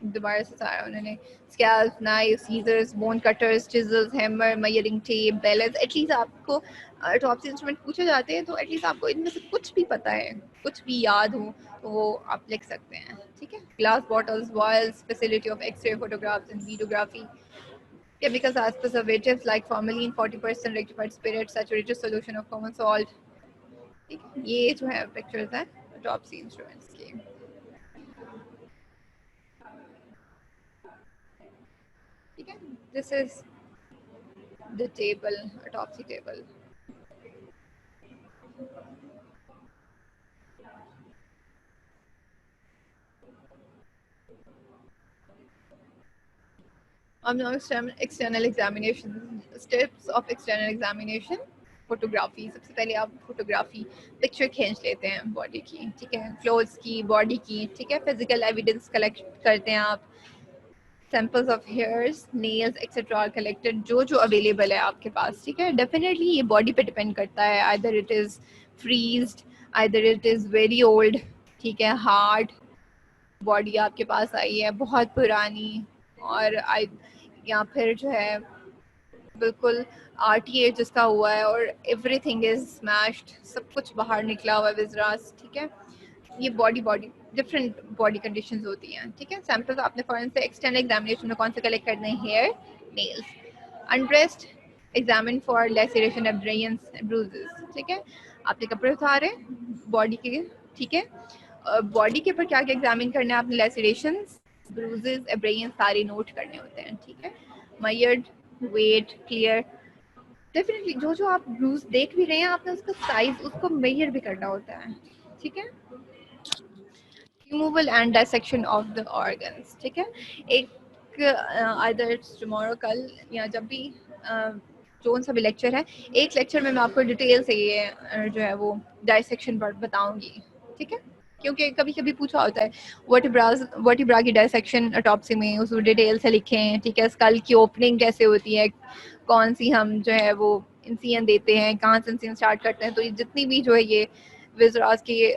दोबारा से सारा उन्होंने scalp, knife, scissors, bone cutters, chisels, hammer, measuring tape, balance, at least आपको ऑटोप्सी इंस्ट्रूमेंट पूछे जाते हैं तो एटलीस्ट आपको इनमें से कुछ भी पता है, कुछ भी याद हो तो वो आप लिख सकते हैं, ठीक है। Glass bottles, vials, facility of x-ray photographs and videography, chemicals as preservatives like formalin, 40% rectified spirit, saturated solution of common salt, ठीक है। ये जो है पिक्चर्स हैं ऑटोप्सी इंस्ट्रूमेंट्स की, ठीक है। This is the table, autopsy table. Now external examination, steps of external examination. Photography, सबसे पहले आप फोटोग्राफी पिक्चर खींच लेते हैं बॉडी की, ठीक है, क्लोथ्स की, बॉडी की, ठीक है। फिजिकल एविडेंस कलेक्ट करते हैं आप, samples of hairs, nails etcetera are collected, जो जो अवेलेबल है आपके पास, ठीक है। डेफिनेटली ये बॉडी पे डिपेंड करता है, either it is freezed, either it is very old, ठीक है, हार्ड बॉडी आपके पास आई है, बहुत पुरानी, और या फिर जो है बिल्कुल RTA जिसका हुआ है और एवरीथिंग इज स्मैश्ड, सब कुछ बाहर निकला हुआ है विजरास, ठीक है। ये बॉडी डिफरेंट बॉडी कंडीशंस होती हैं, ठीक है। सैंपल्स आपने फॉरन से एक्सटर्नल एग्जामिनेशन में कौन से कलेक्ट करने हैं, hair, nails, undressed, examine for laceration, abrasions, bruises, ठीक है। आपने कपड़े उतारे बॉडी के, ठीक है, बॉडी के ऊपर क्या क्या एग्जामिन करना है आपने, लैसेरेशंस, ब्रूजेस, एब्रेयंस सारे नोट करने होते हैं, ठीक है। मयर्ड, वेट, क्लियर, डेफिनेटली जो जो आप ब्रूज देख भी रहे हैं आपने उसका साइज उसको मेजर भी करना होता है, ठीक है। Removal and dissection of the organs, ठीक है। एक आइदर टुमारो, कल या जब भी जो सा भी लेक्चर है, एक लेक्चर में मैं आपको डिटेल से ये जो है वो डायसेक्शन बताऊंगी, ठीक है। क्योंकि कभी कभी पूछा होता है वर्टिब्रा की डायसेक्शन ऑटोप्सी में, उसको डिटेल से लिखें, ठीक है। स्कल की ओपनिंग कैसे होती है, कौन सी हम जो है वो इंसियन देते हैं, कहाँ से इंसियन स्टार्ट करते हैं, तो ये जितनी भी जो है ये विजरास की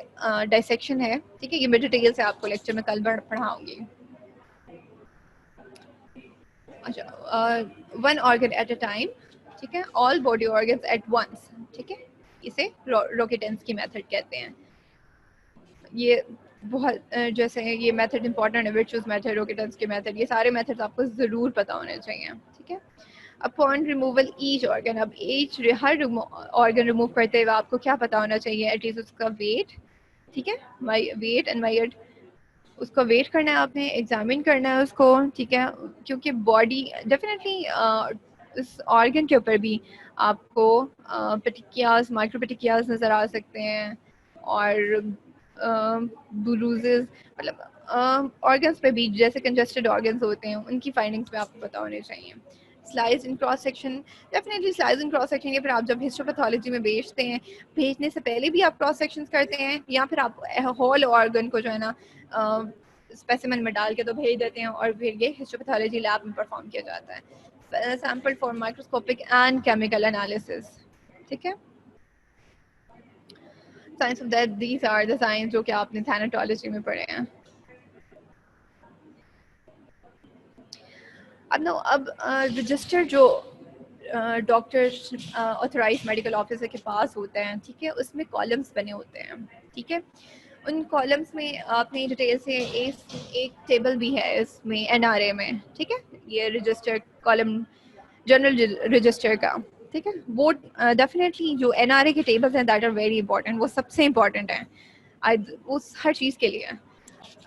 डायसेक्शन है, ठीक है, ये मैं डिटेल से आपको लेक्चर में कल पढ़ाऊंगी। अच्छा, one organ at a time, ठीक है, all body organs at once, ठीक है, इसे रोकेटेंस की मेथड कहते हैं। ये बहुत जैसे ये मेथड इंपॉर्टेंट है, विर्चुअस मेथड, रोकेटेंस के मेथड, ये सारे मेथड्स आपको ज़रूर पता होने चाहिए, ठीक है। अपॉन रिमूवल ईच ऑर्गन, अब ईच हर ऑर्गन रिमूव करते हुए आपको क्या पता होना चाहिए, एटलीस्ट उसका वेट, ठीक है, वेट एंड माइड, उसको वेट करना है आपने, एग्जामिन करना है उसको, ठीक है। क्योंकि बॉडी डेफिनेटली उस ऑर्गन के ऊपर भी आपको पेटिकियाज, माइक्रो पेटिकियाज नज़र आ सकते हैं और ब्रूजेस, मतलब ऑर्गन्स पे भी जैसे कंजेस्टेड ऑर्गन्स होते हैं उनकी फाइंडिंग्स पे आपको पता होने चाहिए। स्लाइस इन क्रॉस सेक्शन, डेफिनेटली स्लाइस इन क्रॉस सेक्शन के फिर आप जब हिस्टोपैथोलॉजी में भेजते हैं, भेजने से पहले भी आप क्रॉस सेक्शंस करते हैं या फिर आप होल ऑर्गन को जो है ना स्पेसिमेन में डाल के तो भेज देते हैं और फिर ये हिस्टोपैथोलॉजी लैब में परफॉर्म किया जाता है, sample for microscopic and chemical analysis. ठीक है, science of death, these are the science जो कि आपने थैनाटोलॉजी में पढ़े हैं। अब रजिस्टर जो डॉक्टर ऑथराइज मेडिकल ऑफिसर के पास होते हैं, ठीक है, उसमें कॉलम्स बने होते हैं। ठीक है, उन कॉलम्स में आपने डिटेल से एक टेबल भी है इसमें एनआरए में। ठीक है, ये रजिस्टर कॉलम जनरल रजिस्टर का। ठीक है, वो डेफिनेटली जो एनआरए के टेबल्स हैं दैट आर वेरी इंपॉर्टेंट, वो सबसे इंपॉर्टेंट है वो हर चीज़ के लिए।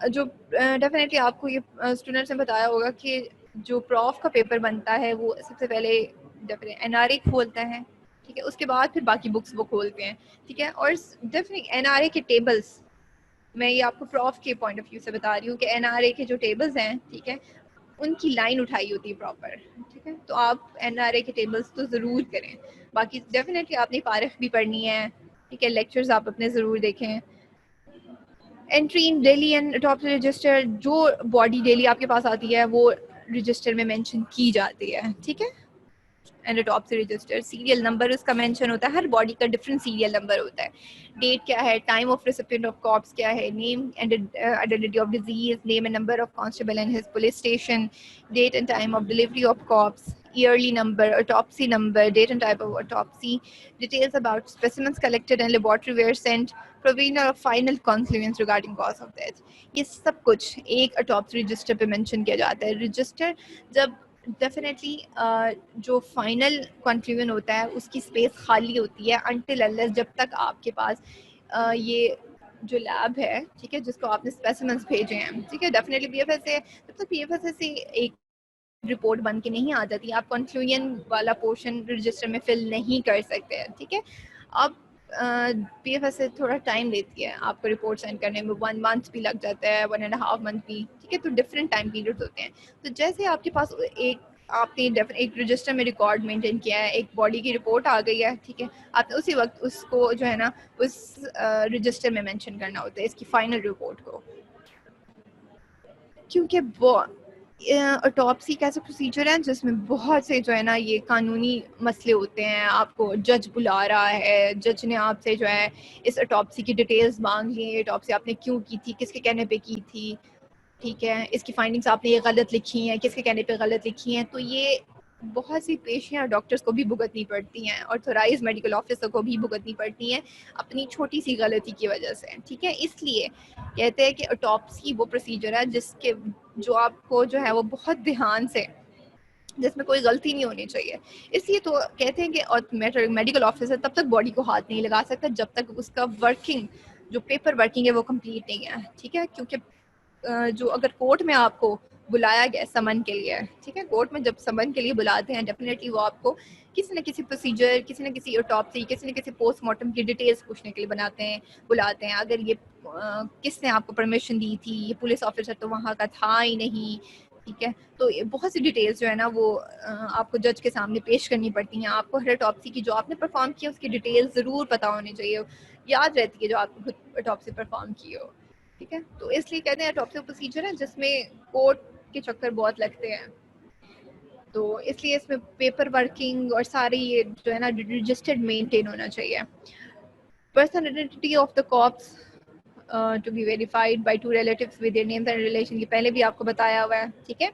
जो डेफिनेटली आपको ये स्टूडेंट्स ने बताया होगा कि जो प्रॉफ का पेपर बनता है वो सबसे पहले डेफिनेट एनआरए खोलता है। ठीक है, उसके बाद फिर बाकी बुक्स वो खोलते हैं। ठीक है, और डेफिनेट एनआरए के टेबल्स, मैं ये आपको प्रॉफ के पॉइंट ऑफ व्यू से बता रही हूँ कि एनआरए के जो टेबल्स हैं, ठीक है, उनकी लाइन उठाई होती है प्रॉपर। ठीक है, तो आप एनआरए के टेबल्स तो ज़रूर करें। बाकी डेफिनेटली आपने पारिख भी पढ़नी है। ठीक है, लेक्चर्स आप अपने ज़रूर देखें। Entry in daily and autopsy register, जो बॉडी डेली आपके पास आती है वो रजिस्टर में मेंशन की जाती है। ठीक है, and autopsy register, serial number उसका मेंशन होता है, हर बॉडी का डिफरेंट सीरियल नंबर होता है। डेट क्या है, time of recipient of corpse क्या है, name and identity of disease, name and number of constable and his police station, date and time of delivery of corpse, yearly number, autopsy number, date and type of autopsy, details about specimens collected and laboratory were sent, provisional or final conclusions regarding cause of death। ये सब कुछ एक autopsy register पे mention किया जाता है। register जब डेफिनेटली जो फाइनल कंक्लूजन होता है उसकी स्पेस खाली होती है अनटिल अनलेस जब तक आपके पास ये जो लैब है, ठीक है, जिसको आपने स्पेसिमेंस भेजे हैं, ठीक है, डेफिनेटली पीएफएस से, जब तक पीएफएस से एक रिपोर्ट बन के नहीं आ जाती, आप कंक्लूजन वाला पोर्शन रजिस्टर में फिल नहीं कर सकते हैं। ठीक है, अब पीएफएस से थोड़ा टाइम लेती है आपको रिपोर्ट सेंड करने में, 1 मंथ भी लग जाता है, 1.5 मंथ भी। ठीक है, तो डिफरेंट टाइम पीरियड होते हैं। तो जैसे आपके पास आपने एक रजिस्टर में रिकॉर्ड मेंटेन किया है, एक बॉडी की रिपोर्ट आ गई है, ठीक है, आपने उसी वक्त उसको जो है ना उस रजिस्टर में मेंशन करना होता है इसकी फाइनल रिपोर्ट को। क्योंकि ऑटोप्सी का ऐसा प्रोसीजर है जिसमें बहुत से जो है ना ये कानूनी मसले होते हैं। आपको जज बुला रहा है, जज ने आपसे जो है इस ऑटोप्सी की डिटेल्स मांग ली है, ऑटोप्सी आपने क्यों की थी, किसके कहने पे की थी, ठीक है, इसकी फाइंडिंग्स आपने ये गलत लिखी हैं, किसके कहने पे गलत लिखी हैं। तो ये बहुत सी पेशियाँ डॉक्टर्स को भी भुगतनी पड़ती हैं, ऑथोराइज मेडिकल ऑफिसर को भी भुगतनी पड़ती हैं अपनी छोटी सी गलती की वजह से। ठीक है, इसलिए कहते हैं कि ऑटोप्सी वो प्रोसीजर है जिसके जो आपको जो है वो बहुत ध्यान से, जिसमें कोई गलती नहीं होनी चाहिए। इसलिए तो कहते हैं कि मेडिकल ऑफिसर तब तक बॉडी को हाथ नहीं लगा सकता जब तक उसका वर्किंग जो पेपर वर्किंग है वो कंप्लीट नहीं है। ठीक है, क्योंकि जो अगर कोर्ट में आपको बुलाया गया समन के लिए, ठीक है, कोर्ट में जब समन के लिए बुलाते हैं डेफिनेटली वो आपको किसी न किसी प्रोसीजर, किसी न किसी ऑटोप्सी, किसी न किसी पोस्टमार्टम की डिटेल्स पूछने के लिए बुलाते हैं। अगर ये किसने आपको परमिशन दी थी, ये पुलिस ऑफिसर तो वहाँ का था ही नहीं, ठीक है, तो बहुत सी डिटेल्स जो है ना वो आपको जज के सामने पेश करनी पड़ती हैं। आपको हर ऑटोप्सी की जो आपने परफॉर्म की है उसकी डिटेल्स ज़रूर पता होनी चाहिए, याद रहती है जो आपने खुद ऑटोप्सी परफॉर्म की हो। ठीक है, तो इसलिए कहते हैं ऑटोप्सी प्रोसीजर है जिसमें कोर्ट के चक्कर बहुत लगते हैं, तो इसलिए इसमें पेपर वर्किंग और सारी ये जो है ना रजिस्टर्ड मेंटेन होना चाहिए। Personal identity of the corpse to be verified by 2 relatives with their names and relation, ये पहले भी आपको बताया हुआ है। ठीक है,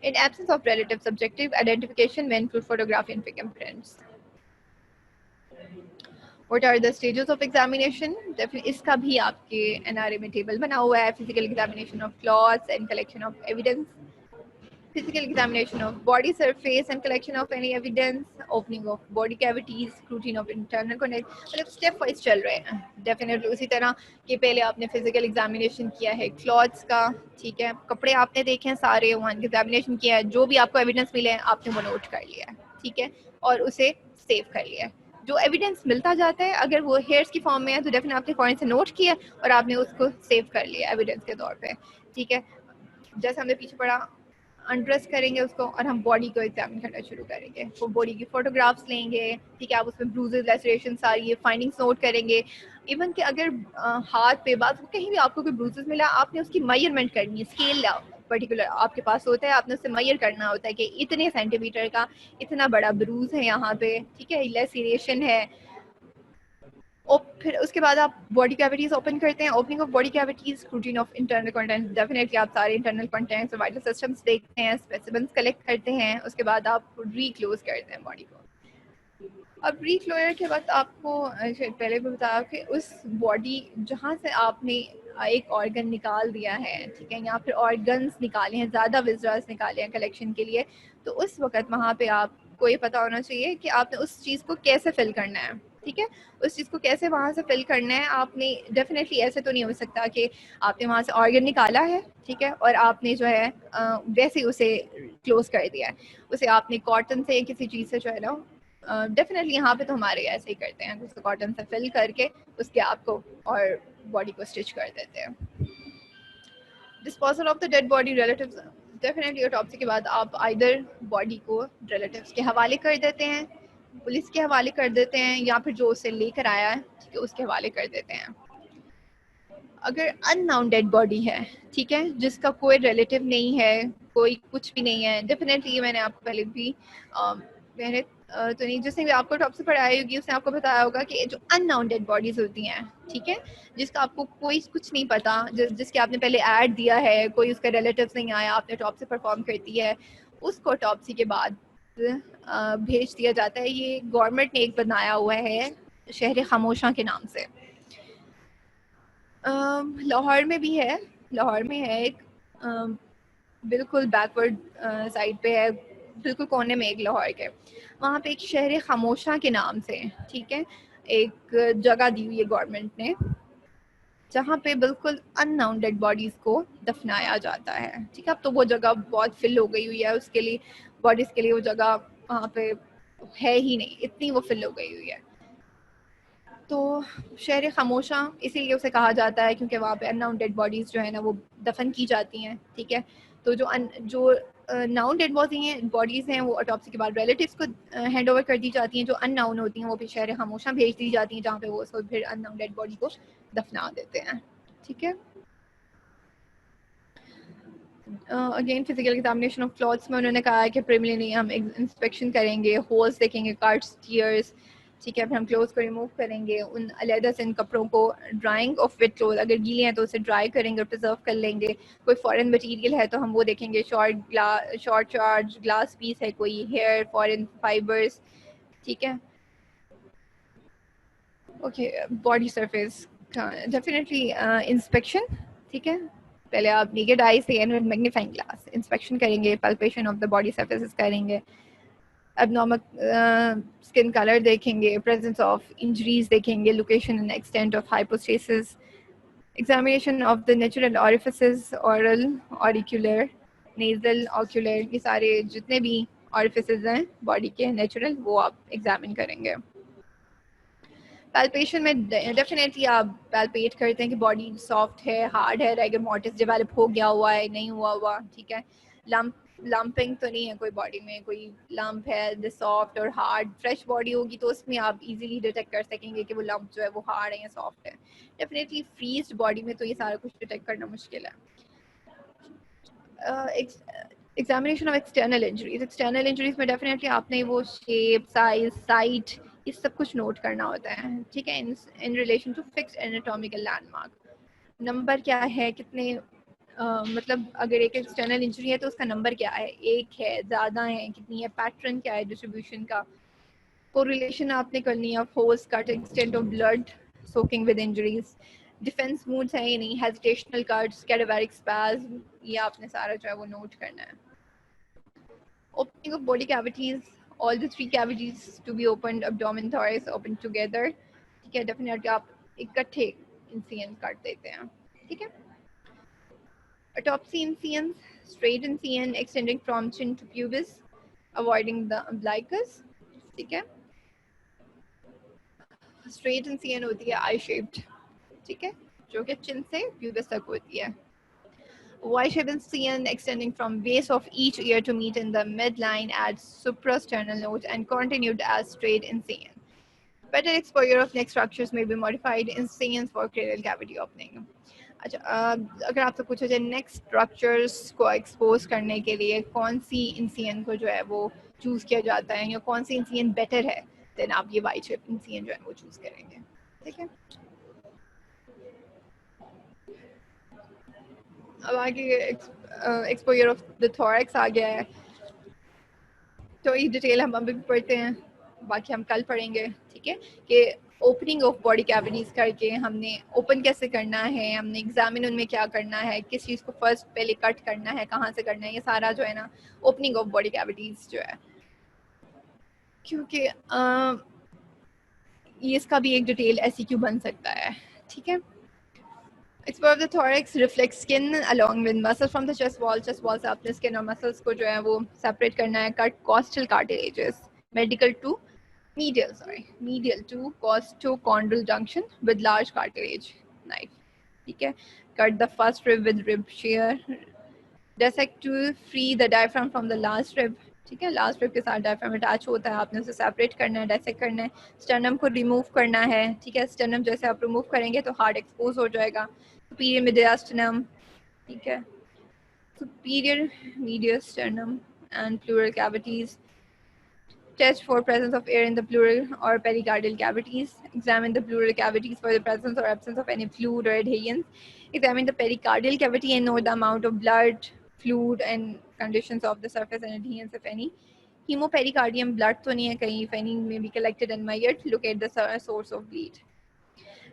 in absence of relative subjective identification में include photography and fingerprints. What are the stages of examination? इसका भी आपके एनआरए में टेबल बना हुआ है। Physical examination of clothes and collection of evidence, physical examination of body surface and collection of any evidence, opening of body cavities, scrutiny of internal contact, मतलब स्टेप वाइज चल रहे हैं। डेफिनेटली उसी तरह कि पहले आपने फिजिकल एग्जामिनेशन किया है क्लॉथ्स का, ठीक है, कपड़े आपने देखे हैं सारे, वहाँ एग्जामिनेशन किया है, जो भी आपको एविडेंस मिले हैं आपने वो नोट कर लिया है। ठीक है, और उसे सेव कर लिया। जो एविडेंस मिलता जाता है अगर वो हेयर्स की फॉर्म में है तो डेफिनेटली आपने फॉरेन से नोट किया और आपने उसको सेव कर लिया एविडेंस के तौर पे, ठीक है। जैसे हमने पीछे पढ़ा, अनड्रेस करेंगे उसको और हम बॉडी को एग्जामिन करना शुरू करेंगे। वो बॉडी की फोटोग्राफ्स लेंगे, ठीक है, आप उसमें ब्रूजेस, लैसरेशन, सारी ये फाइंडिंग्स नोट करेंगे। इवन कि अगर हाथ पे बात कहीं भी आपको कोई ब्रूजेस मिला, आपने उसकी मेजरमेंट करनी है, स्केल पर्टिकुलर आपके पास होता है, आपने उससे मेजर करना होता है कि इतने सेंटीमीटर का इतना बड़ा ब्रूज है यहाँ पे, ठीक है, लेसरेशन है। और फिर उसके बाद आप बॉडी कैविटीज ओपन करते हैं। Opening of body cavities, scrutiny of internal contents, definitely आप सारे इंटरनल कंटेंट्स और वाइटल सिस्टम्स देखते हैं, स्पेसिमेंस कलेक्ट करते हैं। उसके बाद आप रीक्लोज करते हैं बॉडी को। अब रीक्लोजर के बाद आपको पहले भी बताया कि उस बॉडी जहाँ से आपने एक ऑर्गन निकाल दिया है, ठीक है, या फिर ऑर्गन्स निकाले हैं, ज़्यादा विजरास निकाले हैं कलेक्शन के लिए, तो उस वक्त वहाँ पे आपको ये पता होना चाहिए कि आपने उस चीज़ को कैसे फिल करना है, ठीक है। उस चीज़ को कैसे वहाँ से फिल करना है, आपने डेफिनेटली ऐसे तो नहीं हो सकता कि आपने वहाँ से ऑर्गन निकाला है, ठीक है, और आपने जो है वैसे ही उसे क्लोज कर दिया है। उसे आपने कॉटन से किसी चीज़ से जो है ना, डेफिनेटली यहाँ पे तो हमारे ऐसे ही करते हैं, उसको कॉटन से फिल करके उसके आपको और बॉडी को स्टिच कर देते हैं। Disposal of the dead body relatives, definitely autopsy के बाद आप आइदर बॉडी को रिलेटिव्स के हवाले कर देते हैं, पुलिस के हवाले कर देते हैं, या फिर जो उसे लेकर आया है, ठीक है, उसके हवाले कर देते हैं। अगर अननाउन डेड बॉडी है, ठीक है, जिसका कोई रिलेटिव नहीं है, कोई कुछ भी नहीं है, डेफिनेटली मैंने आपको पहले भी मैंने तो नहीं, जिसने भी आपको टॉप से पढ़ाई होगी उसने आपको बताया होगा कि जो अननाउन डेड बॉडीज होती हैं, ठीक है, जिसका आपको कोई कुछ नहीं पता, जिसके आपने पहले ऐड दिया है, कोई उसका रिलेटिव्स नहीं आया, आपने टॉप से परफॉर्म करती है, उसको टॉपसी के बाद भेज दिया जाता है। ये गवर्नमेंट ने एक बनाया हुआ है शहर खामोशा के नाम से। लाहौर में भी है, लाहौर में है एक, बिल्कुल बैकवर्ड साइड पे है, बिल्कुल कोने में एक लाहौर के, वहाँ पे एक शहर खामोशा के नाम से, ठीक है, एक जगह दी हुई है गवर्नमेंट ने, जहाँ पे बिल्कुल अननाउन डेड बॉडीज को दफनाया जाता है, ठीक है। अब तो वो जगह बहुत फिल हो गई हुई है, उसके लिए बॉडीज के लिए वो जगह वहाँ पे है ही नहीं, इतनी वो फिल हो गई हुई है। तो शहर खामोशा इसीलिए उसे कहा जाता है क्योंकि वहाँ पे अननाउन डेड बॉडीज़ जो है ना वो दफन की जाती हैं, ठीक है। तो जो नाउन डेड बॉडीज़ हैं वो ऑटोप्सी के बाद रिलेटिव्स को हैंड ओवर कर दी जाती हैं। जो अननाउन होती हैं वो फिर शहर खामोशा भेज दी जाती हैं, जहाँ पे वो उसको फिर अननाउन डेड बॉडी को दफना देते हैं, ठीक है। Again physical examination of clothes में उन्होंने कहा है कि प्रिमिनरी हम इंस्पेक्शन करेंगे, होल्स देखेंगे, कट्स, टीयर्स, ठीक है, फिर हम क्लोथ्स को रिमूव करेंगे, उन अलहदा से इन कपड़ों को ड्राइंग ऑफ वेट क्लोथ, अगर गीले हैं तो उसे ड्राई करेंगे और प्रिजर्व कर लेंगे। कोई फॉरेन मटेरियल है तो हम वो देखेंगे, शॉर्ट चार्ज ग्लास पीस है, कोई हेयर फॉरेन फाइबर्स, ठीक है। Okay, body surface definitely inspection, ठीक है। पहले आप नेकेड आई से and with magnifying glass inspection करेंगे, palpation of the body surfaces करेंगे, abnormal skin color देखेंगे, presence of injuries देखेंगे, location and extent of hypostasis, examination of the natural orifices, oral, auricular, nasal, ocular, ये सारे जितने भी orifices हैं body के natural वो आप examine करेंगे। पैल्पेशन में डेफिनेटली आप पैल्पेट करते हैं कि बॉडी सॉफ्ट है, हार्ड है, रेगर मोर्टिस डेवलप हो गया हुआ है, नहीं हुआ हुआ, ठीक है। लंपिंग तो नहीं है कोई बॉडी में, कोई लंप है सॉफ्ट और हार्ड, फ्रेश बॉडी होगी तो उसमें आप इजीली डिटेक्ट कर सकेंगे कि वो लंप जो है वो हार्ड है या सॉफ्ट है। डेफिनेटली फ्रीज्ड बॉडी में तो ये सारा कुछ डिटेक्ट करना मुश्किल है। एग्जामिनेशन ऑफ एक्सटर्नल इंजरीज में डेफिनेटली आपने वो शेप, साइज, साइट, ये सब कुछ नोट करना होता है, ठीक है, in relation to fixed anatomical landmark. Number क्या है, कितने मतलब अगर एक एक्सटर्नल इंजरी है तो उसका नंबर क्या है, एक है, ज़्यादा है, कितनी है, पैटर्न क्या है डिस्ट्रीब्यूशन का, कोरिलेशन आपने करनी है, force, cut, extent of blood soaking with injuries, defence moods है या नहीं, हेजिटेशनल कट्स, कैडावेरिक स्पैज्म, ये आपने सारा जो है वो नोट करना है। Opening of body cavities, all the three cavities to be opened, abdomen, thorax open together, ठीक है, डेफिनेटली आप इकट्ठे इंसियन काट देते हैं, ठीक है। Autopsy incisions, straight incision extending from chin to pubis, avoiding the umbilicus, ठीक है। स्ट्रेट इंसियन होती है आई शेप्ड, ठीक है, जो कि चिन से प्यूबिस तक होती है। Y-shaped incision extending from base of each ear to meet in the midline at suprasternal node and continued as straight incision. Better exposure of neck structures may be modified incisions for cranial cavity opening. अच्छा, अगर आपसे पूछा जाए नेक स्ट्रक्चर्स को एक्सपोज करने के लिए कौन सी इंसियन को जो है वो चूज किया जाता है या कौन सी इंसियन बेटर है, देन आप ये वाई शेप इंसियन जो है वो चूज करेंगे, ठीक है। अब आगे एक्सपोजर ऑफ द थोरैक्स आ गया है, तो ये डिटेल हम अभी भी पढ़ते हैं, बाकी हम कल पढ़ेंगे, ठीक है, कि ओपनिंग ऑफ बॉडी कैविटीज करके हमने ओपन कैसे करना है, हमने एग्जामिन उनमें क्या करना है, किस चीज़ को फर्स्ट पहले कट करना है, कहाँ से करना है, ये सारा जो है ना ओपनिंग ऑफ बॉडी कैविटीज जो है, क्योंकि ये इसका भी एक डिटेल SEQ बन सकता है, ठीक है। Explore of the thorax reflects skin along with muscle from the chest wall से अपने skin और muscles को जो है वो separate करना है, cut costal cartilages medial to costochondral junction with large cartilage knife, ठीक है। Cut the first rib with rib shear, dissect to free the diaphragm from the last rib, ठीक है। लास्ट रिब के साथ डायफ्राम अटैच होता है, आपने उसे सेपरेट करना है, डायसेक्ट करना है, स्टर्नम को रिमूव करना है, ठीक है। स्टर्नम जैसे आप रिमूव करेंगे तो हार्ट एक्सपोज हो जाएगा, सुपीरियर mediastinum, ठीक है, superior mediastinum and pleural cavities. Test for presence of air in the pleural or pericardial cavities. Examine the pleural cavities for the presence or absence of any fluid or adherence. Examine the pericardial cavity and note the amount of blood, fluid and conditions of the surface and adherence if any. Hemopericardium blood तो नहीं है कहीं, if any may be collected and measured. Look at the source of bleed.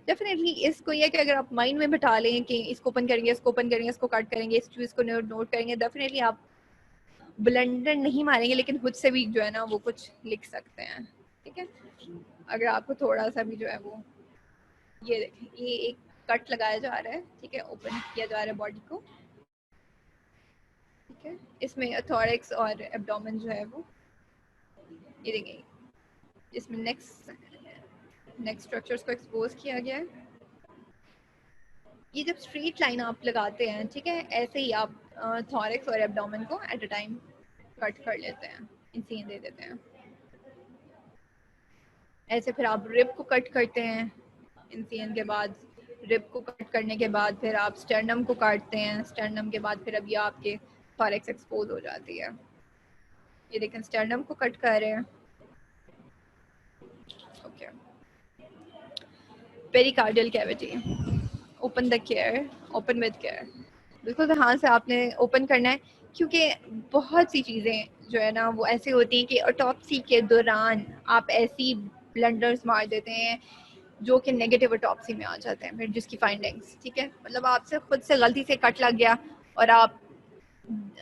Definitely इसको यह कि अगर आप माइंड में बिठा लें कि इसको ओपन करेंगे, इसको ओपन करेंगे, इसको कट करेंगे, इस चीज़ को नोट करेंगे, डेफिनेटली आप ब्लेंडर नहीं मारेंगे लेकिन खुद से भी जो है ना वो कुछ लिख सकते हैं, ठीक है। अगर आपको थोड़ा सा भी जो है वो ये देखें, ये एक कट लगाया जा रहा है, ठीक है, ओपन किया जा रहा है बॉडी को, ठीक है। इसमें थोरैक्स और एब्डोमेन जो है वो ये देखें, इसमें नेक स्ट्रक्चर्स को एक्सपोज किया गया है। ये जब स्ट्रेट लाइन आप लगाते हैं, ठीक है, ऐसे ही आप थोरैक्स और एब्डोमेन को एट अ टाइम कट कर लेते हैं, इंसिजन दे देते हैं। ऐसे फिर आप रिब को कट करते हैं, इंसिजन के बाद रिब को कट करने के बाद फिर आप स्टर्नम को काटते हैं, स्टर्नम के बाद फिर अब ये आपके थोरैक्स एक्सपोज हो जाती है। ये देखें स्टर्नम को कट कर रहे हैं, okay. Pericardial cavity, open the care, open with care, बिल्कुल ध्यान से आपने ओपन करना है, क्योंकि बहुत सी चीज़ें जो है ना वो ऐसे होती हैं कि ऑटोप्सी के दौरान आप ऐसी ब्लंडर्स मार देते हैं जो कि नेगेटिव ऑटोप्सी में आ जाते हैं फिर जिसकी फाइंडिंग्स, ठीक है। मतलब आपसे खुद से गलती से कट लग गया और आप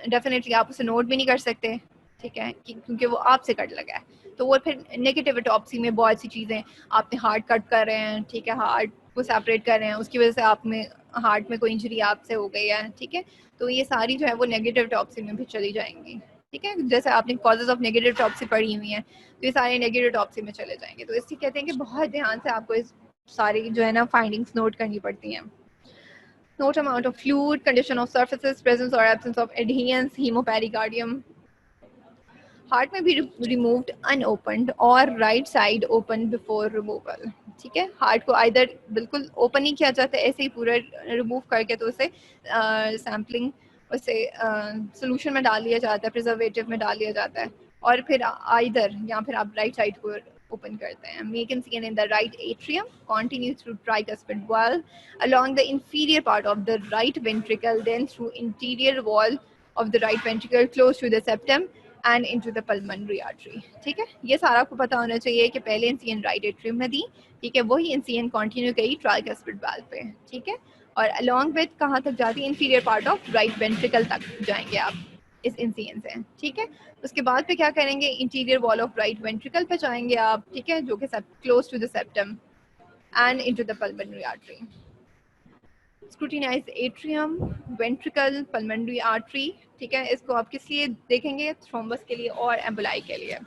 डेफिनेटली आप उसे नोट भी नहीं कर सकते, ठीक है, क्योंकि वो आपसे कट लगा है, तो वो फिर नेगेटिव ऑटोप्सी में बहुत सी चीज़ें, आपने हार्ट कट कर रहे हैं, ठीक है, हार्ट को सेपरेट कर रहे हैं, उसकी वजह से आप में हार्ट में कोई इंजरी आपसे हो गई है, ठीक है, तो ये सारी जो है वो नेगेटिव ऑटोप्सी में भी चली जाएंगी, ठीक है। जैसे आपने कॉजेज ऑफ नेगेटिव ऑटोप्सी पढ़ी हुई हैं तो ये सारे नेगेटिव ऑटोप्सी में चले जाएंगे, तो इसलिए कहते हैं कि बहुत ध्यान से आपको इस सारी जो है ना फाइंडिंग्स नोट करनी पड़ती हैं। Note amount of fluid, condition of surfaces, presence or absence of adherence, hemopericardium. Heart में भी रिमूव्ड अनओपन्ड और right side open before removal, ठीक है। हार्ट को आइदर बिल्कुल ओपन नहीं किया जाता ऐसे ही पूरा रिमूव करके, तो उसे सैम्पलिंग उसे सोल्यूशन में डाल दिया जाता है, प्रिजर्वेटिव में डाल दिया जाता है, और फिर आइदर या फिर आप राइट साइड को ओपन करते हैं। Make incision in the right atrium, continue through tricuspid wall along the inferior part of the right ventricle, then through interior wall of the right ventricle close to the septum and into the pulmonary artery, ठीक है। ये सारा आपको पता होना चाहिए कि पहले इंसिजन राइट एट्रियम में दी, ठीक है, वही इंसिजन कंटिन्यू करी ट्राइकस्पिड वाल्व पे, ठीक है, और अलॉन्ग विद कहाँ तक जाती है, inferior part of right ventricle तक जाएंगे आप इस इंसिजन से, ठीक है। उसके बाद पे क्या करेंगे, interior wall of right ventricle पे जाएंगे आप, ठीक है, जो कि close to the septum and into the pulmonary artery. Scrutinize atrium, ventricle, pulmonary artery, ठीक है। इसको आप किस लिए देखेंगे? थ्रोम्बस के लिए और एम्बोलाई के लिए।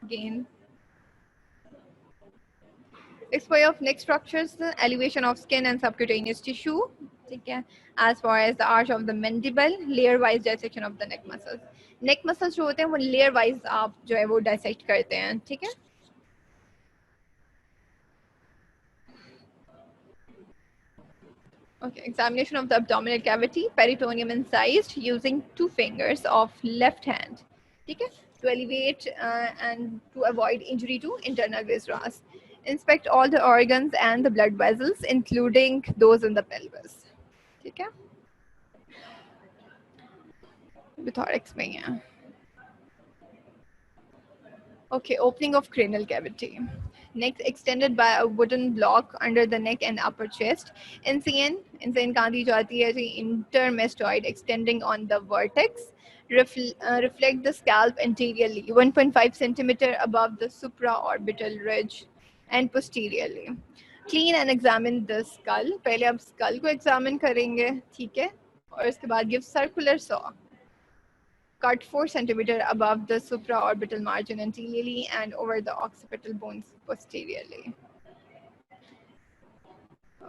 Again, exposure of neck structures, elevation of skin and subcutaneous tissue, ठीक है। As far as the arch of the mandible, layer wise dissection of the neck muscles. Neck muscles जो होते हैं वो layer wise आप जो है वो dissect करते हैं, ठीक है। Okay, examination of the abdominal cavity, peritoneum incised using 2 fingers of left hand, ठीक है, to elevate and to avoid injury to internal viscera. Inspect all the organs and the blood vessels, including those in the pelvis, ठीक है। Thorax में है। Okay, opening of cranial cavity. Neck extended by a wooden block under the neck and upper chest. Insane कहाँ दी जाती है जी? Intermastoid extending on the vertex. Reflect the scalp anteriorly, 1.5 centimeter above the supraorbital ridge and posteriorly. Clean and examine the skull. पहले आप skull को examine करेंगे, ठीक है, और इसके बाद give circular saw. Cut 4 centimeter above the supraorbital margin anteriorly and over the occipital bones posteriorly.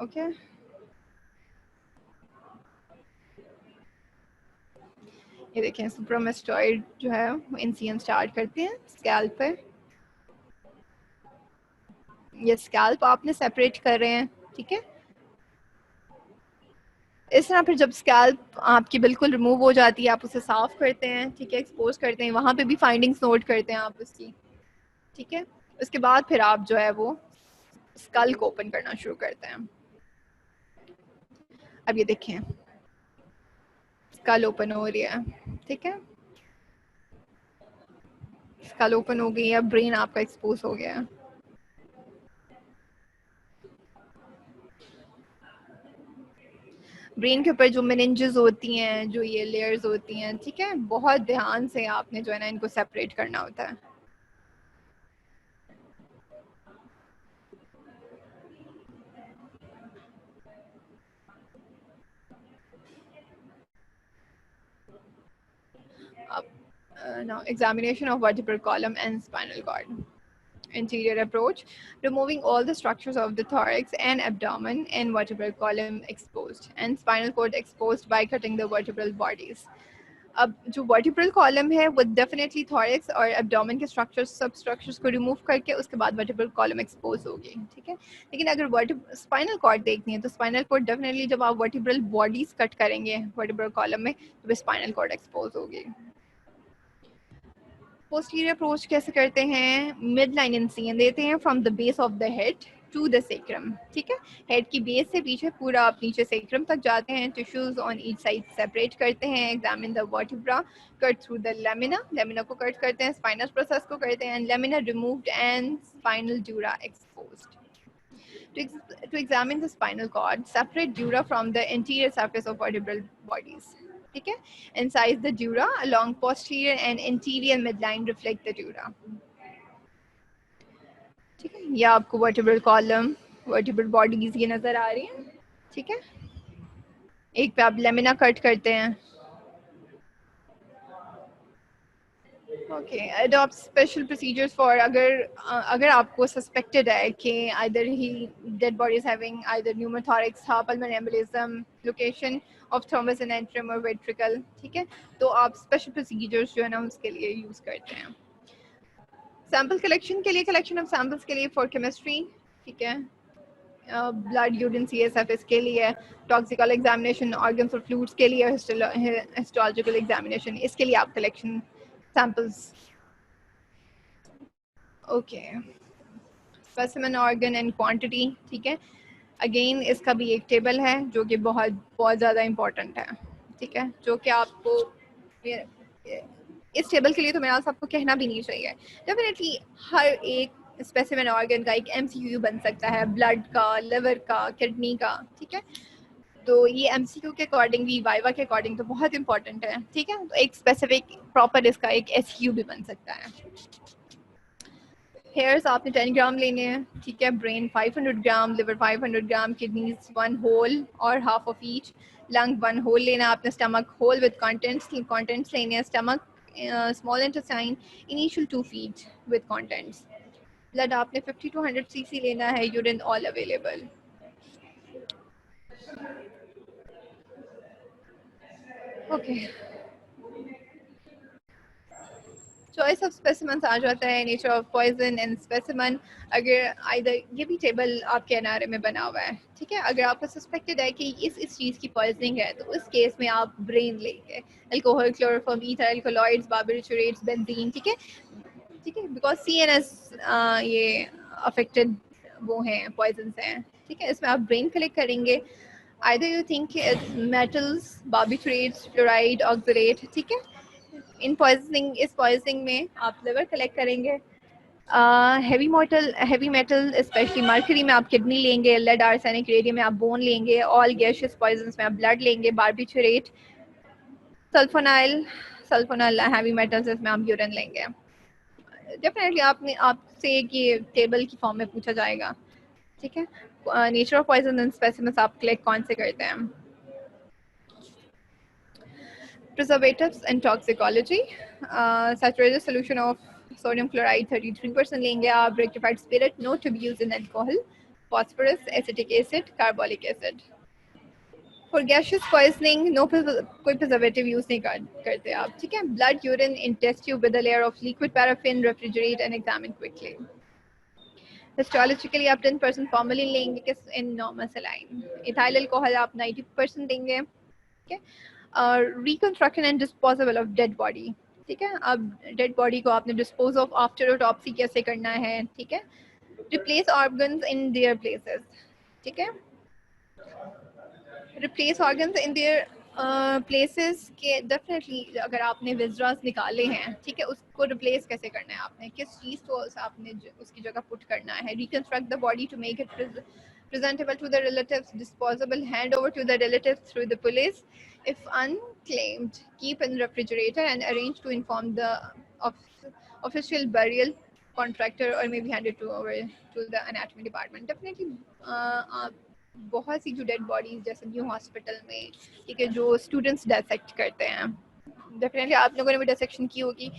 Okay. ये देखें सुप्रामेस्टॉइड जो है वो इंसिजन स्टार्ट करते हैं स्कैल्प पे। ये स्कैल्प आपने सेपरेट कर रहे हैं, ठीक है। इस तरह फिर जब स्कैल्प आपकी बिल्कुल रिमूव हो जाती है आप उसे साफ करते हैं, ठीक है, एक्सपोज करते हैं, वहाँ पे भी फाइंडिंग्स नोट करते हैं आप उसकी, ठीक है। उसके बाद फिर आप जो है वो स्कल को ओपन करना शुरू करते हैं। अब ये देखें स्कल ओपन हो रही है, ठीक है, स्कल ओपन हो गई है, ब्रेन आपका एक्सपोज हो गया है। ब्रेन के ऊपर जो मेनिंजेस होती हैं, जो ये लेयर्स होती हैं, ठीक है, बहुत ध्यान से आपने जो है ना इनको सेपरेट करना होता है। Now examination of vertebral column and spinal cord. Interior approach, removing all the structures of the thorax and abdomen and vertebral column exposed and spinal cord exposed by cutting the vertebral bodies. अब जो वर्टिब्रल कॉलम है वो डेफिनेटली थॉरैक्स और एब्डोमेन के स्ट्रक्चर्स सब स्ट्रक्चर्स को रिमूव करके उसके बाद वर्टिब्रल कॉलम एक्सपोज होगी, ठीक है। लेकिन अगर स्पाइनल कॉर्ड देखनी है तो स्पाइनल कॉर्ड डेफिनेटली जब आप वर्टिब्रल बॉडीज कट करेंगे वर्टिब्रल कॉलम में तो स्पाइनल कॉर्ड एक्सपोज होगी। पोस्टीरियर अप्रोच कैसे करते हैं? मिड लाइन इंसिजन देते हैं from the base of the head to the sacrum, ठीक है। हेड की बेस से पीछे पूरा आप नीचे सेक्रम तक जाते हैं, tissues on each side separate करते हैं, examine the vertebra, cut through the lamina, lamina को कट करते हैं, स्पाइनस प्रोसेस को करते हैं, lamina removed and spinal dura exposed. To examine the spinal cord, separate dura from the anterior surface of vertebral bodies, ठीक है। Incise the dura along posterior and anterior midline, reflect the dura, ठीक है। ये आपको वर्टिब्रल कॉलम वर्टिब्रल बॉडीज ये नजर आ रही हैं, ठीक है। एक पे आप लेमिना कट करते हैं। Okay, adopt special procedures for अगर आपको सस्पेक्टेड है कि either he dead body is having either pneumothorax, pulmonary embolism, location of thrombus in antrum और वेंट्रिकल, ठीक है, तो आप स्पेशल प्रोसीजर्स जो है ना उसके लिए यूज करते हैं। सैंपल कलेक्शन के लिए, कलेक्शन ऑफ सैंपल्स के लिए फॉर केमिस्ट्री, ठीक है, ब्लड, यूरिन, CSF इसके लिए, टॉक्सिकल एग्जामिनेशन, ऑर्गन्स और फ्लूइड्स के लिए, हिस्टोलॉजिकल एग्जामिनेशन इसके लिए आप collection samples. Okay, specimen organ and quantity, ठीक है। अगेन इसका भी एक टेबल है जो कि बहुत बहुत ज़्यादा इम्पोर्टेंट है, ठीक है, जो कि आपको इस टेबल के लिए तो मेरा आपको कहना भी नहीं चाहिए। डेफिनेटली हर एक स्पेसिमेन ऑर्गन का एक MCQ बन सकता है, ब्लड का, लिवर का, किडनी का, ठीक है। तो ये MCQ के अकॉर्डिंग भी वाइवा के अकॉर्डिंग तो बहुत इंपॉर्टेंट है, ठीक है। तो एक स्पेसिफिक प्रॉपर इसका एक SQ भी बन सकता है। हेयर्स आपने 10 ग्राम लेने हैं, ठीक है। Brain 500 gram, liver 500 gram, kidneys 1 whole और half of each, lung 1 whole लेना आपने, स्टमक होल विद कंटेंट्स लेने हैं, stomach small intestine initial 2 feet with contents. Blood आपने 50 to 100 cc लेना है, urine all available. Okay, choice of specimens आ जाता है, nature of poison and specimen. अगर आइदर ये भी टेबल आपके एनआरए में बना हुआ है, ठीक है। अगर आपको सस्पेक्टेड है कि इस चीज़ की पॉइजनिंग है तो उस केस में आप ब्रेन लेंगे, alcohol, chloroform, ether alkaloids, barbiturates, benzene, ठीक है, ठीक है। बिकॉज सीएनएस ये अफेक्टेड वो हैं, पॉइजन हैं, ठीक है। इसमें आप ब्रेन कलेक्ट करेंगे, either you think it's metals, barbiturates, fluoride, oxalate, ठीक है। इस पॉइजनिंग में आप लिवर कलेक्ट करेंगे, हैवी मेटल स्पेशली मर्करी में आप किडनी लेंगे, लेड आर्सेनिक रेडियम में आप बोन लेंगे, ऑल गैशियस पॉइजन्स में आप ब्लड लेंगे, बार्बिचुरेट, सल्फोनल हैवी मेटल्स इसमें आप यूरिन लेंगे। डेफिनेटली आपसे ये टेबल की फॉर्म में पूछा जाएगा, ठीक है। Nature of poison and specimens आप कलेक्ट कौन से करते हैं। Preservatives and toxicology, saturated solution of sodium chloride 33% लेंगे आप, rectified spirit, no to be used in alcohol, phosphorus, acetic acid, carbolic acid. For gaseous poisoning, no कोई preservative use नहीं करते आप, ठीक है। Blood, urine in test tube with a layer of liquid paraffin, refrigerate and examine quickly. Histologically आप 10% formalin लेंगे किस in normal saline. Ethyl alcohol आप 90% देंगे, ठीक है। Reconstruction and disposable of dead body, ठीक है। अब डेड बॉडी को आपने डिस्पोज ऑफ आफ्टर ऑटोप्सी कैसे करना है, ठीक है। Replace organs in their places, ठीक है। Replace organs in their places के डेफिनेटली अगर आपने विजरास निकाले हैं, ठीक है, उसको रिप्लेस कैसे करना है, आपने किस चीज़ को आपने उसकी जगह पुट करना है। Reconstruct the body to make it presentable to the relatives, disposable, hand over to the relatives through the police. If unclaimed, keep in refrigerator and arrange to inform the of, official burial contractor or maybe hand it over to the anatomy department. Definitely आप बहुत सी जो डेड बॉडीज जैसे न्यू हॉस्पिटल में, ठीक है, जो स्टूडेंट्स डायसेक्ट करते हैं, डेफिनेटली आप लोगों ने भी डायसेक्शन की होगी,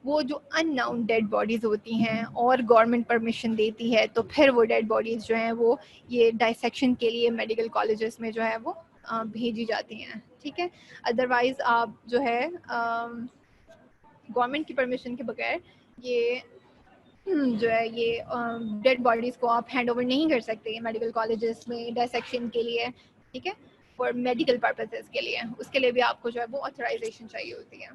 वो जो अननाउन डेड बॉडीज़ होती हैं और गवर्नमेंट परमिशन देती है तो फिर वो डेड बॉडीज़ जो हैं वो ये डाइसेक्शन के लिए मेडिकल कॉलेजेस में जो है वो भेजी जाती हैं, ठीक है। अदरवाइज़ आप जो है गवर्नमेंट की परमिशन के बगैर ये जो है ये डेड बॉडीज़ को आप हैंड ओवर नहीं कर सकते मेडिकल कॉलेजेस में डाइसेक्शन के लिए, ठीक है, फॉर मेडिकल पर्पसेस के लिए। उसके लिए भी आपको जो है वो ऑथराइजेशन चाहिए होती है।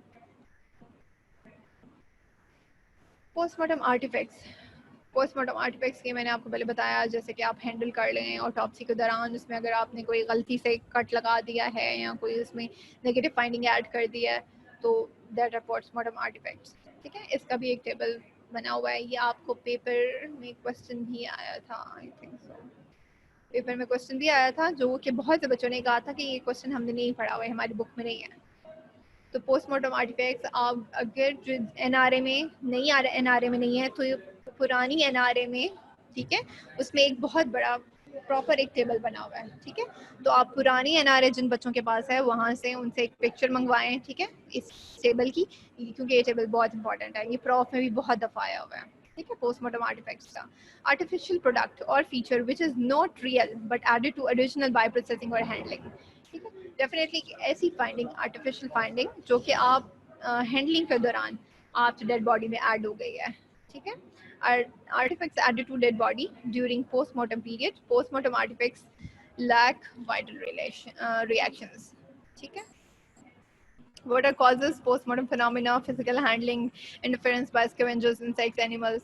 पोस्टमार्टम आर्टिफैक्ट्स के मैंने आपको पहले बताया, जैसे कि आप हैंडल कर लें ऑटोप्सी के दौरान, उसमें अगर आपने कोई गलती से कट लगा दिया है या कोई उसमें नेगेटिव फाइंडिंग ऐड कर दिया है तो दैट आर पोस्टमार्टम आर्टिफैक्ट्स, ठीक है। इसका भी एक टेबल बना हुआ है, ये आपको पेपर में क्वेश्चन भी आया था, आई थिंक सो पेपर में क्वेश्चन भी आया था, जो कि बहुत से बच्चों ने कहा था कि ये क्वेश्चन हमने नहीं पढ़ा हुआ है, हमारी बुक में नहीं है। तो पोस्टमार्टम आर्टिफैक्ट्स आप अगर एनआरए में नहीं आ रहा, एनआरए में नहीं है तो पुरानी एनआरए में, ठीक है, उसमें एक बहुत बड़ा प्रॉपर एक टेबल बना हुआ है, ठीक है। तो आप पुरानी एनआरए जिन बच्चों के पास है वहाँ से उनसे एक पिक्चर मंगवाएं, ठीक है, इस टेबल की, क्योंकि ये टेबल बहुत इंपॉर्टेंट है, ये प्रॉफ में भी बहुत दफ़ा आया हुआ है, ठीक है। पोस्टमार्टम आर्टिफैक्ट्स का आर्टिफिशियल प्रोडक्ट और feature which is not real but added to additional by processing और हैंडलिंग, ठीक है। डेफिनेटली ऐसी फाइंडिंग, आर्टिफिशियल फाइंडिंग जो कि आप हैंडलिंग के दौरान आप डेड बॉडी में ऐड हो गई है, ठीक है। Artifacts added to dead body during post-mortem period. Post-mortem artifacts lack vital reactions, ठीक है। What are causes post-mortem phenomena? Physical handling, interference by scavengers, insects, animals.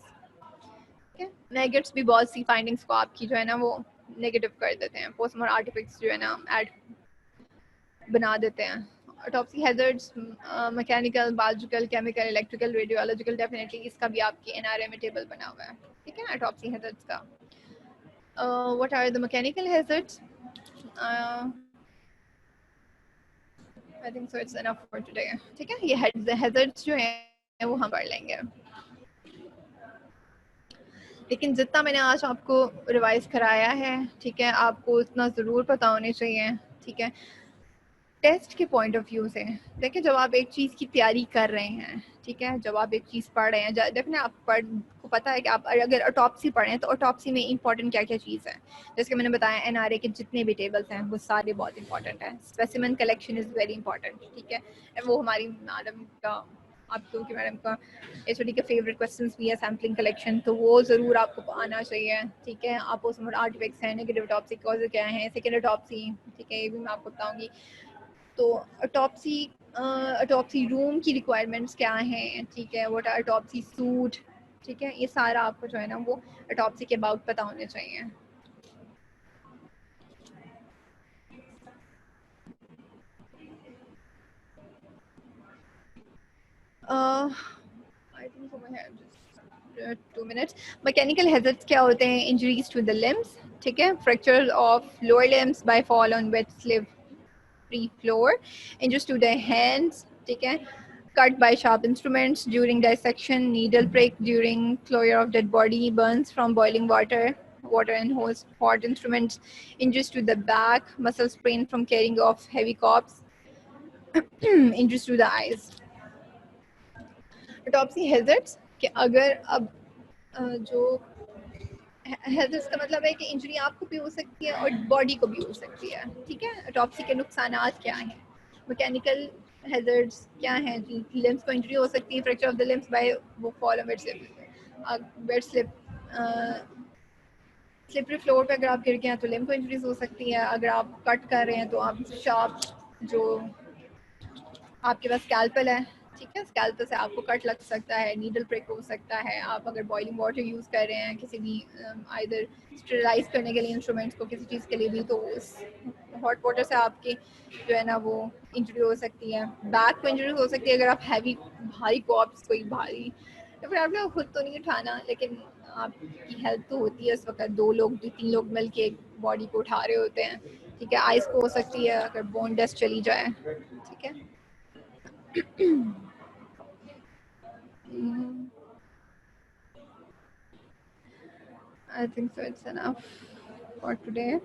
ठीक है। नेगेटिव्स भी बहुत सी फाइंडिंग्स को आपकी जो है ना वो नेगेटिव कर देते हैं, पोस्टमार्टम आर्टिफैक्ट्स जो है ना ऐड बना देते हैं। Autopsy hazards, mechanical, biological, chemical, electrical, radiological, definitely इसका भी आपके एनआरए में टेबल बना हुआ है, ठीक है ना, ऑटोप्सी हैजर्ड्स का। What are the mechanical hazards? I think so it's enough for today, ठीक है। ये हैजर्ड्स जो हैं वो हम पढ़ लेंगे। लेकिन जितना मैंने आज आपको रिवाइज कराया है, ठीक है, आपको उतना ज़रूर पता होने चाहिए, ठीक है। टेस्ट के पॉइंट ऑफ व्यू से देखिए, जब आप एक चीज़ की तैयारी कर रहे हैं, ठीक है, जब आप एक चीज़ पढ़ रहे हैं, देखने आप पढ़ को पता है कि आप अगर ऑटोप्सी पढ़ें तो ऑटोप्सी में इंपॉर्टेंट क्या क्या चीज़ है। जैसे कि मैंने बताया, एनआरए के जितने भी टेबल्स हैं वो सारे बहुत इंपॉर्टेंट हैं। Specimen collection is very important, ठीक है। वो हमारी मैडम का, आपको की मैडम का एचओडी के फेवरेट क्वेश्चंस भी है, सैम्पलिंग कलेक्शन, तो वो ज़रूर आपको आना चाहिए, ठीक है। आप उसमें आर्टिफैक्ट्स हैं, नेगेटिव ऑटोप्सी कॉज क्या है, सेकेंड ऑटोप्सी, ठीक है, ये भी मैं आपको बताऊंगी। तो ऑटोप्सी ऑटोप्सी रूम की रिक्वायरमेंट्स क्या हैं, ठीक है, व्हाट आर ऑटोप्सी सूट, ठीक है, ये सारा आपको जो है ना वो ऑटोप्सी के अबाउट पता होने चाहिए। I think so I have 2 minutes। Mechanical hazards क्या होते हैं? इंजरीज टू द लिम्स, ठीक है, fracture of lower limbs by fall on wet slip free floor, injuries to the hands, ठीक है, cut by sharp instruments during dissection, needle prick during closure of dead body, burns from boiling water and hot instruments, injuries to the back, muscle sprain from carrying of heavy corpse, injuries to the eyes। Autopsy hazards कि अगर अब जो हेल्थ का मतलब है कि इंजरी आपको भी हो सकती है और बॉडी को भी हो सकती है, ठीक है। ऑटोप्सी के नुकसान क्या हैं? मैकेनिकल हैजर्ड्स क्या हैं? लिम्स को इंजरी हो सकती है, fracture of the limbs by वो fall wet slip, wet slip, slippery floor पे अगर आप गिर गए हैं तो लिम्स को इंजरीज हो सकती है। अगर आप कट कर रहे हैं तो आप शार्प जो आपके पास स्कैल्पल है, ठीक है, स्कैल्पल से आपको कट लग सकता है, नीडल प्रिक हो सकता है। आप अगर बॉइलिंग वाटर यूज़ कर रहे हैं किसी भी आइदर स्टेरिलाइज करने के लिए इंस्ट्रूमेंट्स को, किसी चीज़ के लिए भी, तो उस हॉट वाटर से आपकी जो है ना वो इंजरी हो सकती है। बैक को इंजरी हो सकती है अगर आप हैवी भारी कॉप्स कोई भारी, तो फिर आपने खुद तो नहीं उठाना, लेकिन आपकी हेल्प तो होती है उस वक्त, दो लोग 3 लोग मिल के बॉडी को उठा रहे होते हैं, ठीक है। आइस को हो सकती है अगर बोन डेस्ट चली जाए, ठीक है। I think so it's enough for today.